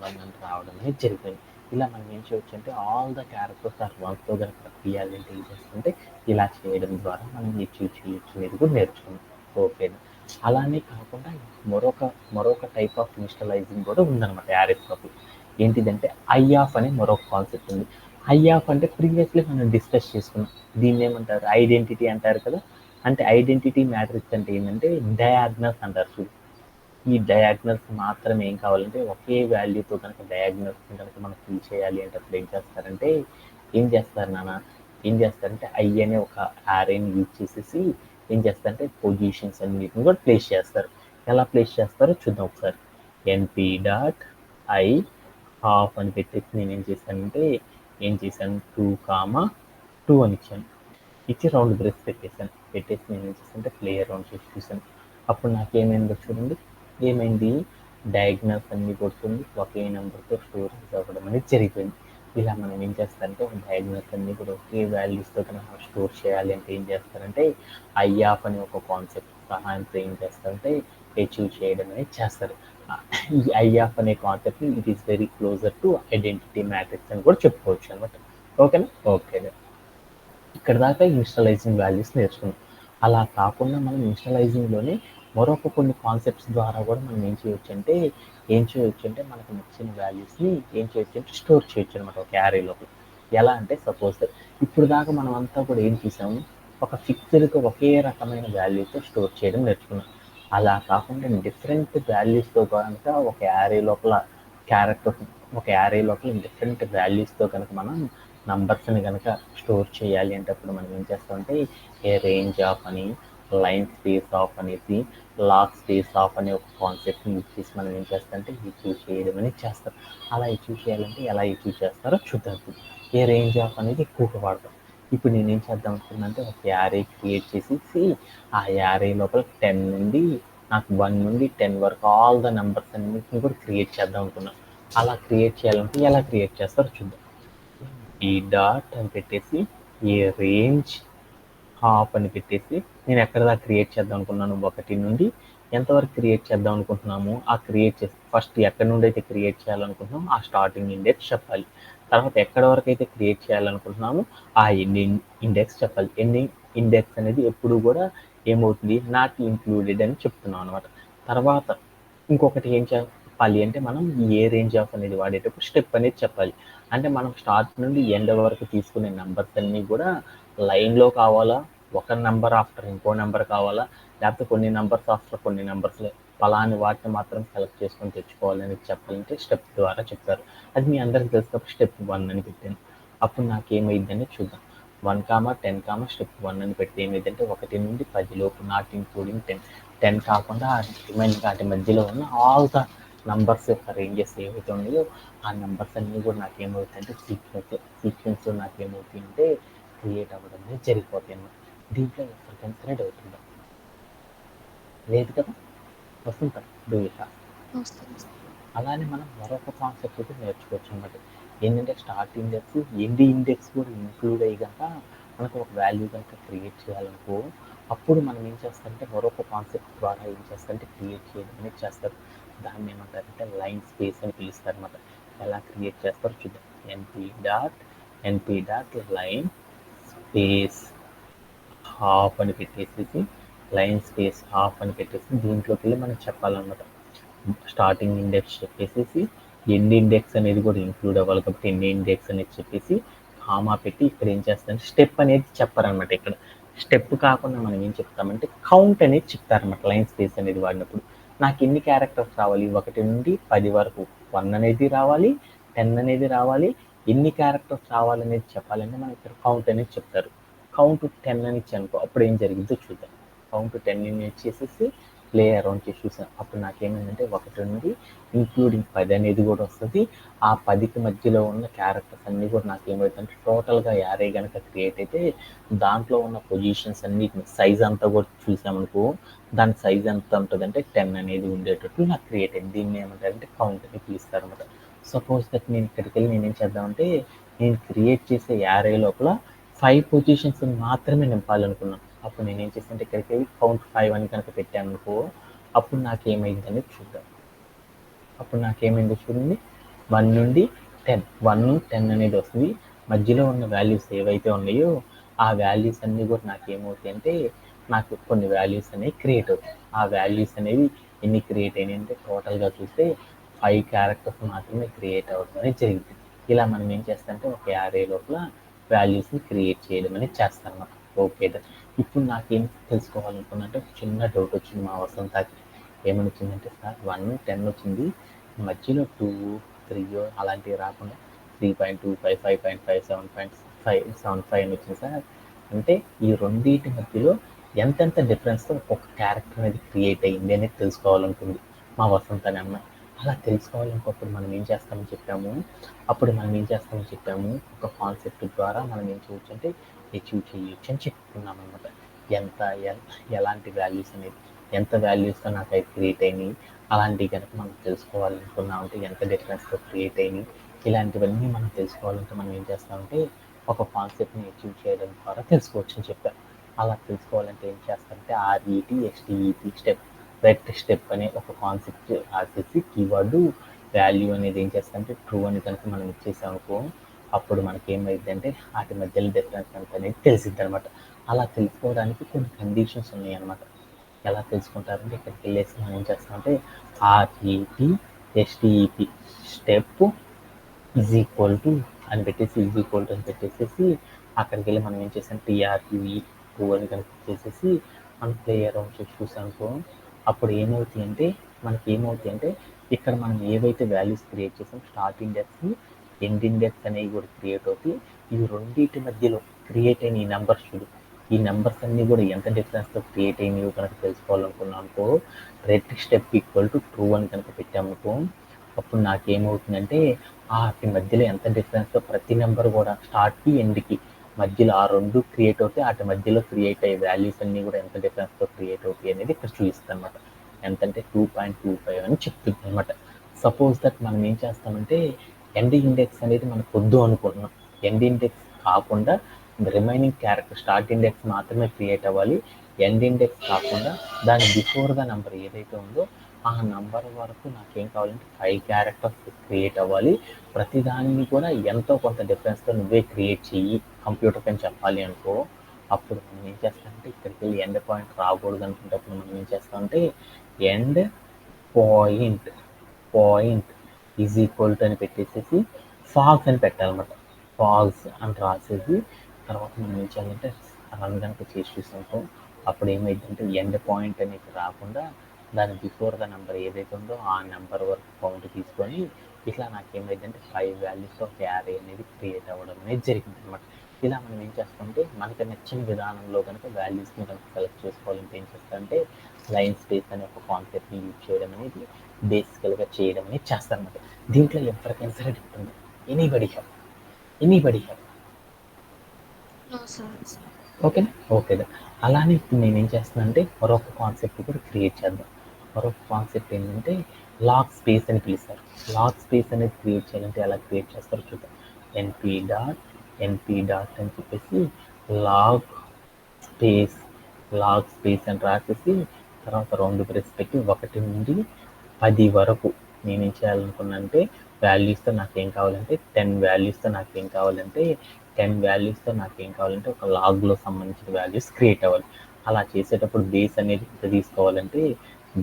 అని రావడం అనేది జరిగిపోయింది. ఇలా మనం ఏం చేయొచ్చు అంటే ఆల్ ద క్యారెక్టర్స్ ఆర్ వన్స్తో కనుక తీయాలంటే ఏం చేస్తుంటే ఇలా చేయడం ద్వారా మనం అచీవ్ చేయొచ్చు అనేది కూడా నేర్చుకున్నాం. ఓకే, అలానే కాకుండా మరొక టైప్ ఆఫ్ ఇన్స్టలైజింగ్ కూడా ఉందన్నమాట యారెస్ లోపల. ఏంటిదంటే ఐఆఫ్ అనే మరొక కాన్సెప్ట్ ఉంది. ఐఆఫ్ అంటే ప్రీవియస్లీ మనం డిస్కస్ చేసుకున్నాం. దీన్ని ఏమంటారు? ఐడెంటిటీ అంటారు కదా. అంటే ఐడెంటిటీ మ్యాట్రిక్స్ అంటే ఏంటంటే డయాగ్నల్స్ అంటారు చూడు. ఈ డయాగ్నల్స్ మాత్రం ఏం కావాలంటే ఒకే వాల్యూతో కనుక డయాగ్నల్స్ కనుక మనం ఫిల్ చేయాలి అంటే అప్పుడు ఏం చేస్తారంటే ఐ అనే ఒక యారేని యూజ్ చేసేసి ఏం చేస్తారంటే పొజిషన్స్ అన్నిటిని కూడా ప్లేస్ చేస్తారు. ఎలా ప్లేస్ చేస్తారో చూద్దాం ఒకసారి. ఎన్పి డాట్ ఐ హాఫ్ అని పెట్టేసి నేను ఏం చేశాను 2, 2 అని ఇచ్చాను. ఇచ్చి రౌండ్ బ్రేస్ పెట్టేసి నేను ఏం చేశానంటే ప్లే అరౌండ్ చేసి చూసాను. అప్పుడు నాకేమైందో చూడండి. ఏమైంది? డయాగ్నల్స్ అన్ని కొడుతుంది, ఒకే నెంబర్తో స్టోరేజ్ అవ్వడం అనేది జరిగిపోయింది. ఇలా మనం ఏం చేస్తారంటే డయాగ్నల్స్ అన్ని కూడా ఒకే వాల్యూస్తో కనుక స్టోర్ చేయాలి అంటే ఏం చేస్తారంటే ఐఆఫ్ అనే ఒక కాన్సెప్ట్ సహాయంతో ఏం చేస్తారంటే అచీవ్ చేయడం అనేది చేస్తారు. ఈ ఐఆఫ్ అనే కాన్సెప్ట్ని it is very closer to identity matrix అని కూడా చెప్పుకోవచ్చు అనమాట. ఓకేనా? ఓకే. ఇక్కడ దాకా ఇన్స్టలైజింగ్ వాల్యూస్ నేర్చుకున్నాం. అలా కాకుండా మనం ఇన్స్టలైజింగ్లోనే మరొక కొన్ని కాన్సెప్ట్స్ ద్వారా కూడా మనం ఏం చేయొచ్చు అంటే మనకు నచ్చిన వాల్యూస్ని ఏం చేయొచ్చు అంటే స్టోర్ చేయొచ్చు అనమాట ఒక యారే లోపల. ఎలా అంటే సపోజ్ ఇప్పుడు దాకా మనం అంతా కూడా ఏం చేసాము, ఒక ఫిక్స్డ్గా ఒకే రకమైన వాల్యూతో స్టోర్ చేయడం నేర్చుకున్నాం. అలా కాకుండా డిఫరెంట్ వాల్యూస్తో కనుక ఒక యారే లోపల డిఫరెంట్ వాల్యూస్తో కనుక మనం నంబర్స్ని కనుక స్టోర్ చేయాలి అంటే అప్పుడు మనం ఏం చేస్తామంటే ఏ రేంజ్ ఆఫ్ అని, లైన్ స్పేస్ ఆఫ్ అనేసి, లాగ్ స్పేస్ ఆఫ్ అనే ఒక కాన్సెప్ట్ని యూజ్ చేసి మనం ఏం చేస్తామంటే అచీవ్ చేయడం అనేది చేస్తాం. అలా అచీవ్ చేయాలంటే ఎలా అచీవ్ చేస్తారో చూద్దాం. ఏ రేంజ్ ఆఫ్ అనేది ఎక్కువగా వాడతాం. ఇప్పుడు నేను ఏం చేద్దాం అనుకున్నానంటే ఒక యారే క్రియేట్ చేసేసి ఆ యారే లోపల 1 నుండి 10 వరకు ఆల్ ద నెంబర్స్ అన్నింటిని కూడా క్రియేట్ చేద్దాం అనుకున్నాను. అలా క్రియేట్ చేయాలంటే ఎలా క్రియేట్ చేస్తారో చూద్దాం. ఈ డాట్ అని పెట్టేసి ఏ రేంజ్ హాఫ్ అని పెట్టేసి నేను ఎక్కడ దాకా క్రియేట్ చేద్దాం అనుకున్నాను, 1 నుండి ఎంతవరకు క్రియేట్ చేద్దాం అనుకుంటున్నాము ఆ క్రియేట్ చేసి ఫస్ట్ ఎక్కడి నుండి అయితే క్రియేట్ చేయాలనుకుంటున్నాము ఆ స్టార్టింగ్ ఇండెక్స్ చెప్పాలి. తర్వాత ఎక్కడ వరకు అయితే క్రియేట్ చేయాలనుకుంటున్నాము ఆ ఎండింగ్ ఇండెక్స్ చెప్పాలి. ఎండింగ్ ఇండెక్స్ అనేది ఎప్పుడు కూడా ఏమవుతుంది, నాట్ ఇంక్లూడెడ్ అని చెప్తున్నాం అనమాట. తర్వాత ఇంకొకటి ఏం చెప్పాలి అంటే మనం ఏ రేంజ్ ఆఫ్ అనేది వాడేటప్పుడు స్టెప్ అనేది చెప్పాలి. అంటే మనం స్టార్ట్ నుండి ఎండ్ వరకు తీసుకునే నెంబర్స్ అన్నీ కూడా లైన్లో కావాలా, ఒక నెంబర్ ఆఫ్టర్ ఇంకో నెంబర్ కావాలా, లేకపోతే కొన్ని నెంబర్స్ ఆఫ్టర్ కొన్ని నెంబర్స్ పలాని వాటిని మాత్రం సెలెక్ట్ చేసుకొని తెచ్చుకోవాలని చెప్పాలంటే స్టెప్ ద్వారా చెప్పారు. అది మీ అందరికి తెలుసు కాబట్టి స్టెప్ 1 అని పెట్టాను. అప్పుడు నాకేమైందని చూద్దాం. 1, 10, స్టెప్ 1 అని పెడితే ఏమైందంటే 1 నుండి 10 లోపు నాట్ ఇంక్లూడింగ్ 10 కాకుండా రిమైనింగ్ వాటి మధ్యలో ఉన్న ఆల్ ద నంబర్స్ యొక్క రేంజెస్ ఏవైతే ఉన్నాయో ఆ నెంబర్స్ అన్నీ కూడా నాకేమవుతాయంటే సీక్వెన్స్లో నాకేమవుతాయంటే క్రియేట్ అవ్వడం అనేది జరిగిపోతాయి అన్నమాట. దీంట్లో ఎవరికైనా డౌట్ ఉందా? లేదు కదా, వస్తుందా? Do it. అలానే మనం మరొక కాన్సెప్ట్ అయితే నేర్చుకోవచ్చు అనమాట. ఏంటంటే స్టార్ట్ ఇండెక్స్ ఎండ్ ఇండెక్స్ కూడా ఇంక్లూడ్ అయ్యి కనుక మనకు ఒక వాల్యూ కనుక క్రియేట్ చేయాలనుకో అప్పుడు మనం ఏం చేస్తారంటే మరొక కాన్సెప్ట్ ద్వారా ఏం చేస్తారంటే క్రియేట్ చేయడం అనేది చేస్తారు. దాన్ని ఏమంటారంటే లైన్ స్పేస్ అని పిలుస్తారు అనమాట. ఎలా క్రియేట్ చేస్తారో చూద్దాం. ఎన్పి డాట్ లైన్ స్పేస్ హాఫ్ అని పెట్టేసేసి లైన్ స్పేస్ హాఫ్ అని పెట్టేసి దీంట్లోకి వెళ్ళి మనం చెప్పాలన్నమాట. స్టార్టింగ్ ఇండెక్స్ చెప్పేసేసి ఎండ్ ఇండెక్స్ అనేది కూడా ఇంక్లూడ్ అవ్వాలి కాబట్టి ఎండ్ ఇండెక్స్ అనేది చెప్పేసి కామా పెట్టి ఇక్కడ ఏం చేస్తారంటే స్టెప్ అనేది చెప్పారనమాట. ఇక్కడ స్టెప్ కాకుండా మనం ఏం చెప్తామంటే కౌంట్ అనేది చెప్తారనమాట. లైన్ స్పేస్ అనేది వాడినప్పుడు నాకు ఎన్ని క్యారెక్టర్స్ రావాలి, 1 నుండి 10 వరకు 1 అనేది రావాలి, 10 అనేది రావాలి, ఎన్ని క్యారెక్టర్స్ రావాలనేది చెప్పాలంటే మనం ఇక్కడ కౌంట్ అనేది చెప్తారు. కౌంట్ 10 అని ఇచ్చానుకో అప్పుడు ఏం జరిగిందో చూద్దాం. కౌంట్ 10 అని ఇచ్చేసేసి ప్లే అరౌండ్ చేసి చూసాను. అప్పుడు నాకేమైందంటే 1 నుండి ఇంక్లూడింగ్ 10 అనేది కూడా వస్తుంది. ఆ 10కి మధ్యలో ఉన్న క్యారెక్టర్స్ అన్నీ కూడా నాకు ఏమవుతుందంటే టోటల్గా యారే కనుక క్రియేట్ అయితే దాంట్లో ఉన్న పొజిషన్స్ అన్ని సైజ్ అంతా కూడా చూసామనుకో దాని సైజ్ ఎంత ఉంటుందంటే 10 అనేది ఉండేటట్టు నాకు క్రియేట్ అయింది. దీన్ని ఏమంటారంటే కౌంట్ అని పిలుస్తారు అనమాట. సపోజ్ దట్ నేను ఇక్కడికి వెళ్ళి నేనేం చేద్దామంటే నేను క్రియేట్ చేసే యారే లోపల 5 పొజిషన్స్ మాత్రమే నింపాలనుకున్నాను. అప్పుడు నేనేం చేస్తానంటే ఇక్కడికి వెళ్ళి కౌంట్ 5 అని కనుక పెట్టాను అనుకో అప్పుడు నాకేమైంది అనేది చూద్దాం. అప్పుడు నాకేమైందో చూడండి, 1 నుండి 10 1 10 అనేది వస్తుంది. మధ్యలో ఉన్న వాల్యూస్ ఏవైతే ఉన్నాయో ఆ వాల్యూస్ అన్నీ కూడా నాకు ఏమవుతాయి అంటే నాకు కొన్ని వాల్యూస్ అనేవి క్రియేట్ అవుతాయి. ఆ వాల్యూస్ అనేవి ఎన్ని క్రియేట్ అయినాయి అంటే టోటల్గా చూస్తే 5 క్యారెక్టర్స్ మాత్రమే క్రియేట్ అవ్వడం అనేది జరిగింది. ఇలా మనం ఏం చేస్తామంటే ఒక యారే లోపల వాల్యూస్ని క్రియేట్ చేయడం అనేది చేస్తాం అన్నమాట. ఓకే, ఇప్పుడు నాకేం తెలుసుకోవాలనుకున్నంటే ఒక చిన్న డౌట్ వచ్చింది మా వసంతాకి. ఏమని వచ్చిందంటే సార్ 1 10 వచ్చింది, మధ్యలో 2 3 అలాంటివి రాకుండా 3.25 5.5 7.5 అని వచ్చింది సార్. అంటే ఈ రెండింటి మధ్యలో ఎంతెంత డిఫరెన్స్తో ఒక్కొక్క క్యారెక్టర్ అనేది క్రియేట్ అయ్యింది అనేది తెలుసుకోవాలనుకుంది మా వసంత అనే అమ్మాయి. అలా తెలుసుకోవాలనుకున్నప్పుడు మనం ఏం చేస్తామని చెప్పాము ఒక కాన్సెప్ట్ ద్వారా మనం ఏం చేయొచ్చు అంటే అచీవ్ చేయొచ్చు అని చెప్పుకున్నాం అనమాట. ఎంత ఎలాంటి వాల్యూస్ అనేది ఎంత వాల్యూస్తో నాకు అవి క్రియేట్ అయినాయి అలాంటివి కనుక మనం తెలుసుకోవాలనుకున్నామంటే ఎంత డిఫరెన్స్తో క్రియేట్ అయినాయి ఇలాంటివన్నీ మనం తెలుసుకోవాలంటే మనం ఏం చేస్తామంటే ఒక కాన్సెప్ట్ని అచీవ్ చేయడం ద్వారా తెలుసుకోవచ్చు అని చెప్పారు. అలా తెలుసుకోవాలంటే ఏం చేస్తామంటే RET స్టెప్ అనే ఒక కాన్సెప్ట్ రాసేసి కీవర్డ్ వాల్యూ అనేది ఏం చేస్తామంటే ట్రూ అని కనుక మనం ఇచ్చేసామనుకో అప్పుడు మనకి ఏమైందంటే వాటి మధ్యలో డిఫరెన్స్ ఎంత అనేది తెలిసిద్ది అనమాట. అలా తెలుసుకోవడానికి కొన్ని కండిషన్స్ ఉన్నాయి అనమాట. ఎలా తెలుసుకుంటారంటే ఇక్కడికి వెళ్ళేసి మనం ఏం చేస్తామంటే RET step is equal to అని పెట్టేసేసి అక్కడికి వెళ్ళి మనం ఏం చేసాం TRUE ట్రూ అని కనుక చేసేసి మనం ప్లే అరౌండ్ చేసి చూసామనుకో అప్పుడు ఏమవుతాయంటే ఇక్కడ మనం ఏవైతే వాల్యూస్ క్రియేట్ చేసాం స్టార్ట్ ఇండెక్స్ ఎండ్ ఇండెక్స్ అనేవి కూడా క్రియేట్ అవుతాయి. ఇవి రెండింటి మధ్యలో క్రియేట్ అయిన ఈ నెంబర్స్ చూడు, ఈ నెంబర్స్ అన్నీ కూడా ఎంత డిఫరెన్స్తో క్రియేట్ అయినాయో కనుక తెలుసుకోవాలనుకున్నాం అనుకో రెట్ స్టెప్ ఈక్వల్ టు ట్రూ అని కనుక పెట్టామనుకో అప్పుడు నాకేమవుతుందంటే వాటి మధ్యలో ఎంత డిఫరెన్స్తో ప్రతి నెంబర్ కూడా స్టార్ట్కి ఎండ్కి మధ్యలో ఆ రెండు క్రియేట్ అవుతాయి. వాటి మధ్యలో క్రియేట్ అయ్యే వాల్యూస్ అన్నీ కూడా ఎంత డిఫరెన్స్తో క్రియేట్ అవుతాయి అనేది ఇక్కడ చూపిస్తుంది అనమాట. ఎంతంటే 2.25 అని చెప్తుంది అనమాట. సపోజ్ దట్ మనం ఏం చేస్తామంటే ఎండ్ ఇండెక్స్ అనేది మనకు వద్దు అనుకుంటున్నాం. ఎండ్ ఇండెక్స్ కాకుండా రిమైనింగ్ క్యారెక్టర్ స్టార్ట్ ఇండెక్స్ మాత్రమే క్రియేట్ అవ్వాలి. ఎండ్ ఇండెక్స్ కాకుండా దాని బిఫోర్గా నెంబర్ ఏదైతే ఉందో ఆ నెంబర్ వరకు నాకేం కావాలంటే 5 క్యారెక్టర్స్ క్రియేట్ అవ్వాలి. ప్రతిదాన్ని కూడా ఎంతో కొంత డిఫరెన్స్తో నువ్వే క్రియేట్ చెయ్యి కంప్యూటర్ పైన చెప్పాలి అనుకో అప్పుడు మనం ఏం చేస్తామంటే ఇక్కడికి వెళ్ళి ఎండ్ పాయింట్ రాకూడదు అనుకున్నప్పుడు మనం ఏం చేస్తామంటే end point is equal to అని పెట్టేసేసి ఫాల్స్ అని పెట్టాలన్నమాట. ఫాల్స్ అని రాసేసి తర్వాత మనం ఏం చేయాలంటే రన్ కనుక చేసి చూసామనుకో అప్పుడు ఏమైందంటే ఎండ్ పాయింట్ అనేది రాకుండా దాని బిఫోర్గా నెంబర్ ఏదైతే ఉందో ఆ నెంబర్ వరకు కౌంట్ తీసుకొని ఇట్లా నాకేమైందంటే 5 వాల్యూస్తో యారే అనేది క్రియేట్ అవ్వడం అనేది జరిగింది అనమాట. ఇలా మనం ఏం చేస్తామంటే మనకు నచ్చిన విధానంలో కనుక వాల్యూస్ని కనుక సెలెక్ట్ చేసుకోవాలంటే ఏం చేస్తామంటే లైన్ స్పేస్ అనే ఒక కాన్సెప్ట్ని యూజ్ చేయడం అనేది బేసికల్గా చేయడం అనేది చేస్తారనమాట. దీంట్లో ఎవరికైనా సరే doubt anybody have no sir. ఓకేనా? ఓకే. అలానే ఇప్పుడు నేనేం చేస్తున్నానంటే మరొక కాన్సెప్ట్ కూడా క్రియేట్ చేద్దాం. మరొక కాన్సెప్ట్ ఏంటంటే లాగ్ స్పేస్ అని పిలుస్తారు. లాగ్ స్పేస్ అనేది క్రియేట్ చేయాలంటే ఎలా క్రియేట్ చేస్తారో చూద్దాం. ఎన్పి డాట్ అని చెప్పేసి లాగ్ స్పేస్ అని రాసేసి తర్వాత 2 బ్రేస్ పెట్టి 1 నుండి 10 వరకు నేనేం చేయాలనుకున్నానంటే వాల్యూస్తో నాకేం కావాలంటే 10 వాల్యూస్తో నాకేం కావాలంటే 10 వాల్యూస్తో నాకేం కావాలంటే ఒక లాగ్లో సంబంధించిన వాల్యూస్ క్రియేట్ అవ్వాలి. అలా చేసేటప్పుడు బేస్ అనేది ఎంత తీసుకోవాలంటే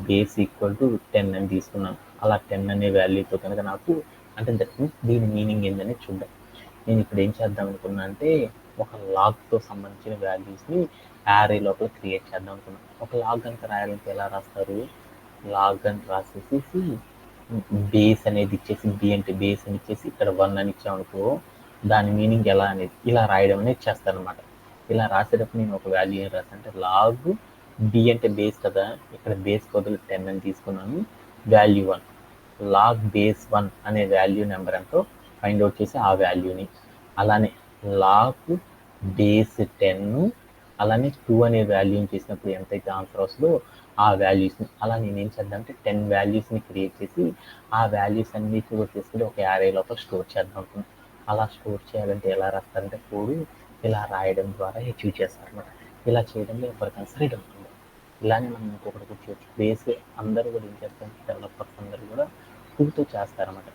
బేస్ ఈక్వల్ టు 10 అని తీసుకున్నాను. అలా 10 అనే వాల్యూతో కనుక నాకు అంటే దట్ మీన్స్ దీని మీనింగ్ ఏందని చూద్దాం. నేను ఇప్పుడు ఏం చేద్దాం అనుకున్నా అంటే ఒక లాగ్తో సంబంధించిన వాల్యూస్ని యారే లోపల క్రియేట్ చేద్దాం అనుకున్నాను. ఒక లాగ్ కనుక రాయాలంటే ఎలా రాస్తారు? లాగ్ అని రాసేసి బేస్ అనేది ఇచ్చేసి బి అంటే బేస్ అని ఇచ్చేసి ఇక్కడ 1 అని ఇచ్చామనుకో దాని మీనింగ్ ఎలా అనేది ఇలా రాయడం అనేది చేస్తాను అనమాట. ఇలా రాసేటప్పుడు నేను ఒక వాల్యూ ఏం రాస్తాను అంటే లాగ్ బి అంటే బేస్ కదా, ఇక్కడ బేస్ బదులు 10 అని తీసుకున్నాను, వాల్యూ 1 లాగ్ బేస్ 1 అనే వాల్యూ నెంబర్ ఎంతో ఫైండ్ అవుట్ చేసి ఆ వాల్యూని, అలానే లాగ్ బేస్ 10 అలానే 2 అనే వాల్యూని చేసినప్పుడు ఎంతైతే ఆన్సర్ వస్తుందో ఆ వాల్యూస్ని అలా నేనేం చేద్దాం అంటే 10 వాల్యూస్ని క్రియేట్ చేసి ఆ వాల్యూస్ అన్నిటిని కూడా తీసుకుని ఒక యారే లోపల స్టోర్ చేద్దాం అనుకున్నాను. అలా స్టోర్ చేయాలంటే ఎలా రాస్తారంటే కోడ్ ఇలా రాయడం ద్వారా అచీవ్ చేస్తారనమాట. ఇలా చేయడంలో ఎవరికైనా సరే డౌట్ ఉంది. ఇలానే మనం ఇంకొకటి కూడా చేయొచ్చు. బేస్ అందరూ కూడా ఏం చేస్తారంటే డెవలపర్స్ అందరూ కూడా 2తో చేస్తారన్నమాట.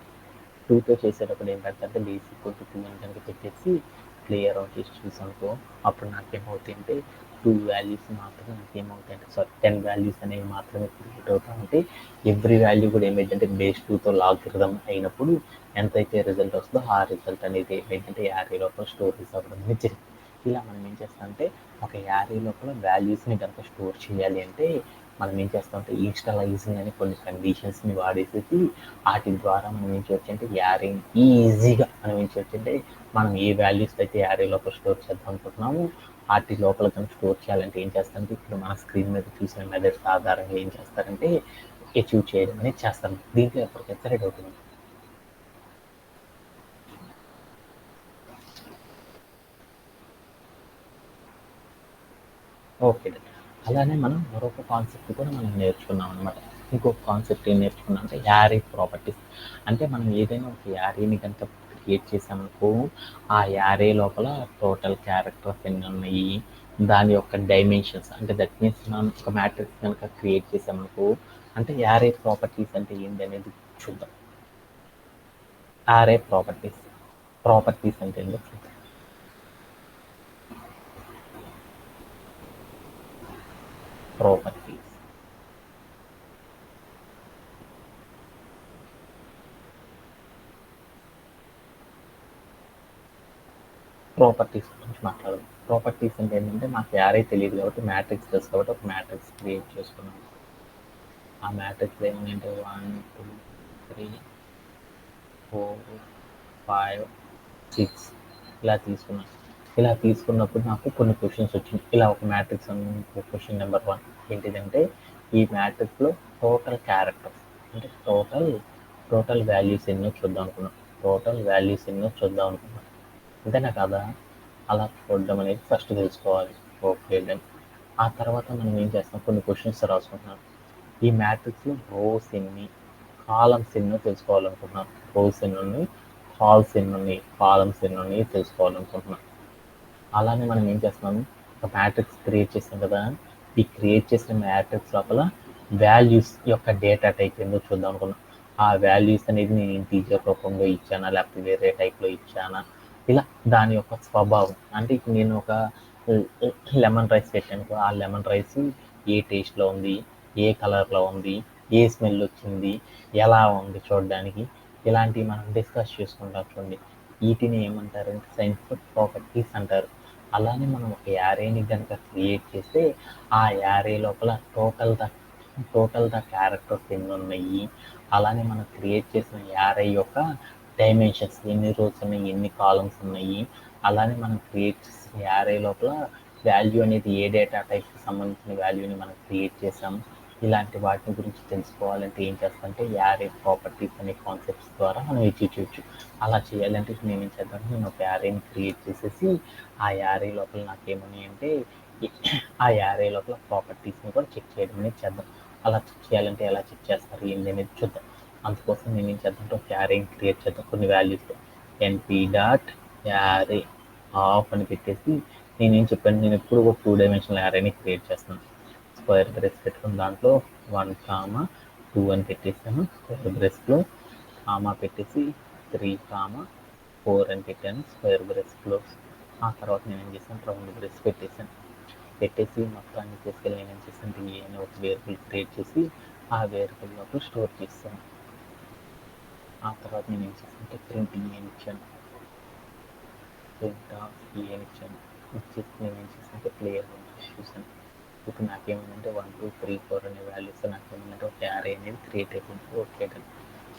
2తో చేసేటప్పుడు ఏం పెడతారంటే బేస్ ఈక్వల్ టు 2 అని కనుక పెట్టేసి ప్లే అరౌండ్ చేసి చూసానుకో అప్పుడు నాకేమవుతాయి అంటే 2 వాల్యూస్ మాత్రమే నాకేమవుతాయి అంటే 10 వాల్యూస్ అనేవి మాత్రమే క్రియేట్ అవుతా ఉంటే ఎవ్రీ వాల్యూ కూడా ఏమైందంటే బేస్ 2తో లాగరిథం అయినప్పుడు ఎంతైతే రిజల్ట్ వస్తుందో ఆ రిజల్ట్ అనేది ఏమైందంటే యారే లోపల స్టోరేజ్ అవ్వడం అనేది జరిగింది. ఇలా మనం ఏం చేస్తామంటే ఒక యారే లోపల వాల్యూస్ని కనుక స్టోర్ చేయాలి అంటే మనం ఏం చేస్తామంటే ఇన్స్టాలైజింగ్ అని కొన్ని కండిషన్స్ని వాడేసేసి వాటి ద్వారా మనం ఏం చేయొచ్చు అంటే యారేని ఈజీగా మనం ఏం చేయొచ్చు అంటే మనం ఏ వాల్యూస్ అయితే యారే లోపల స్టోర్ చేద్దాం అనుకుంటున్నామో వాటి లోపల కనుక స్టోర్ చేయాలంటే ఏం చేస్తారంటే ఇప్పుడు మన స్క్రీన్ మీద చూసిన మెథడ్స్ ఆధారంగా ఏం చేస్తారంటే అచీవ్ చేయడం అనేది చేస్తాను. దీంట్లో ఎవరికైతే సరే డౌట్ ఉంది. ఓకే, అలానే మనం మరొక కాన్సెప్ట్ కూడా మనం నేర్చుకున్నాం అనమాట. ఇంకొక కాన్సెప్ట్ ఏం నేర్చుకున్నాం అంటే యారే ప్రాపర్టీస్. అంటే మనం ఏదైనా ఒక యారేని కనుక క్రియేట్ చేసామనుకో ఆ యారే లోపల టోటల్ క్యారెక్టర్స్ ఎన్ని ఉన్నాయి, దాని యొక్క డైమెన్షన్స్ అంటే దట్ మీన్స్ మనం ఒక మ్యాట్రిక్స్ కనుక క్రియేట్ చేసామనుకో అంటే యారే ప్రాపర్టీస్ అంటే ఏంటి అనేది చూద్దాం. యారే ప్రాపర్టీస్ అంటే ఏంటో చూద్దాం. ప్రాపర్టీస్ గురించి మాట్లాడదాం. ప్రాపర్టీస్ అంటే ఏంటంటే నాకు యారే తెలియదు కాబట్టి మ్యాట్రిక్స్ తెలుసు కాబట్టి ఒక మ్యాట్రిక్స్ క్రియేట్ చేసుకున్నాను. ఆ మ్యాట్రిక్స్ ఏమంటే 1 2 3 4 5 6 ఇలా తీసుకున్నాను. ఇలా తీసుకున్నప్పుడు నాకు కొన్ని క్వశ్చన్స్ వచ్చినాయి. ఇలా ఒక మ్యాట్రిక్స్ క్వశ్చన్ నెంబర్ 1 ఏంటిదంటే ఈ మ్యాట్రిక్స్లో టోటల్ క్యారెక్టర్స్ అంటే టోటల్ వాల్యూస్ ఎన్నో చూద్దాం అనుకున్నాను. అంతేనా కాదా? అలా చూడడం అనేది ఫస్ట్ తెలుసుకోవాలి. Okay done. ఆ తర్వాత మనం ఏం చేస్తాం కొన్ని క్వశ్చన్స్ రాసుకుంటున్నాం. ఈ మ్యాట్రిక్స్లో రోస్ ఎన్ని కాలమ్స్ ఎన్నో తెలుసుకోవాలనుకుంటున్నాను. రోస్ ఎన్ని ఉన్నాయి, కాలమ్స్ ఎన్ని ఉన్నాయి తెలుసుకోవాలనుకుంటున్నాం. అలానే మనం ఏం చేస్తున్నాము ఒక మ్యాట్రిక్స్ క్రియేట్ చేస్తాం కదా, ఈ క్రియేట్ చేసిన మ్యాట్రిక్స్ లోపల వాల్యూస్ యొక్క డేటా టైప్ ఏందో చూద్దాం అనుకున్నాం. ఆ వాల్యూస్ అనేది నేను ఇంటీజర్ రూపంలో ఇచ్చానా లేకపోతే వేరే టైప్లో ఇచ్చానా, ఇలా దాని యొక్క స్వభావం అంటే ఇప్పుడు నేను ఒక లెమన్ రైస్ పెట్టాను, ఆ లెమన్ రైస్ ఏ టేస్ట్లో ఉంది, ఏ కలర్లో ఉంది, ఏ స్మెల్ వచ్చింది, ఎలా ఉంది చూడడానికి, ఇలాంటివి మనం డిస్కస్ చేసుకుంటాం చూడండి. వీటిని ఏమంటారంటే సైన్స్ ప్రాపర్టీస్ అంటారు. అలానే మనం ఒక యారేని కనుక క్రియేట్ చేస్తే ఆ యారే లోపల టోటల్ ద క్యారెక్టర్స్ ఎన్ని ఉన్నాయి, అలానే మనం క్రియేట్ చేసిన యారే యొక్క డైమెన్షన్స్ ఎన్ని రోస్ ఉన్నాయి, ఎన్ని కాలమ్స్ ఉన్నాయి, అలానే మనం క్రియేట్ చేసిన యారే లోపల వాల్యూ అనేది ఏ డేటా టైప్కి సంబంధించిన వాల్యూని మనం క్రియేట్ చేసాము, ఇలాంటి వాటి గురించి తెలుసుకోవాలంటే ఏం చేస్తామంటే యారే ప్రాపర్టీస్ అనే కాన్సెప్ట్స్ ద్వారా మనం అచీవ్ చేయొచ్చు. అలా చేయాలంటే ఇప్పుడు నేను ఏం చేద్దామంటే నేను ఒక యారేని క్రియేట్ చేసేసి ఆ యారే లోపల నాకేమని అంటే ఆ యారే లోపల ప్రాపర్టీస్ని కూడా చెక్ చేయడం అనేది చేద్దాం. అలా చెక్ చేయాలంటే ఎలా చెక్ చేస్తారు ఏంటి అనేది చూద్దాం. అందుకోసం నేను ఏం చేద్దామంటే ఒక యారేని క్రియేట్ చేద్దాం కొన్ని వాల్యూస్తో. ఎన్పి డాట్ యారే ఆఫ్ అని పెట్టేసి నేనేం చెప్పాను, నేను ఎప్పుడు ఒక 2 డైమెన్షనల్ యారేని క్రియేట్ చేస్తున్నాను. స్క్వేర్ బ్రేస్ పెట్టుకుని దాంట్లో 1, 2 అని పెట్టేసాను. స్క్వేర్ బ్రేస్లో కామా పెట్టేసి 3, 4 అని పెట్టాను, స్క్వేర్ బ్రేస్ క్లోజ్. ఆ తర్వాత నేను ఏం చేశాను, రౌండ్ బ్రేస్ పెట్టేశాను. పెట్టేసి మొత్తాన్ని తీసుకెళ్ళి నేను ఏం చేశాను, ఏ అని ఒక వేరియబుల్ క్రియేట్ చేసి ఆ వేరియబుల్ లోపల స్టోర్ చేస్తాను. ఆ తర్వాత నేను ఏం చేశానంటే ప్రింట్ ఏ అని ఇచ్చాను, ప్రింట్ ఆఫ్ ఏ అని ఇచ్చాను. ఇచ్చేసి నేను ఏం చేశానంటే ప్లేయర్ చూసాను. ఇప్పుడు నాకేమైందంటే 1, 2, 3, 4 అనే వాల్యూస్ నాకేమైందంటే ఒక యారే అనేది క్రియేట్ అయిపోయింది. Okay done.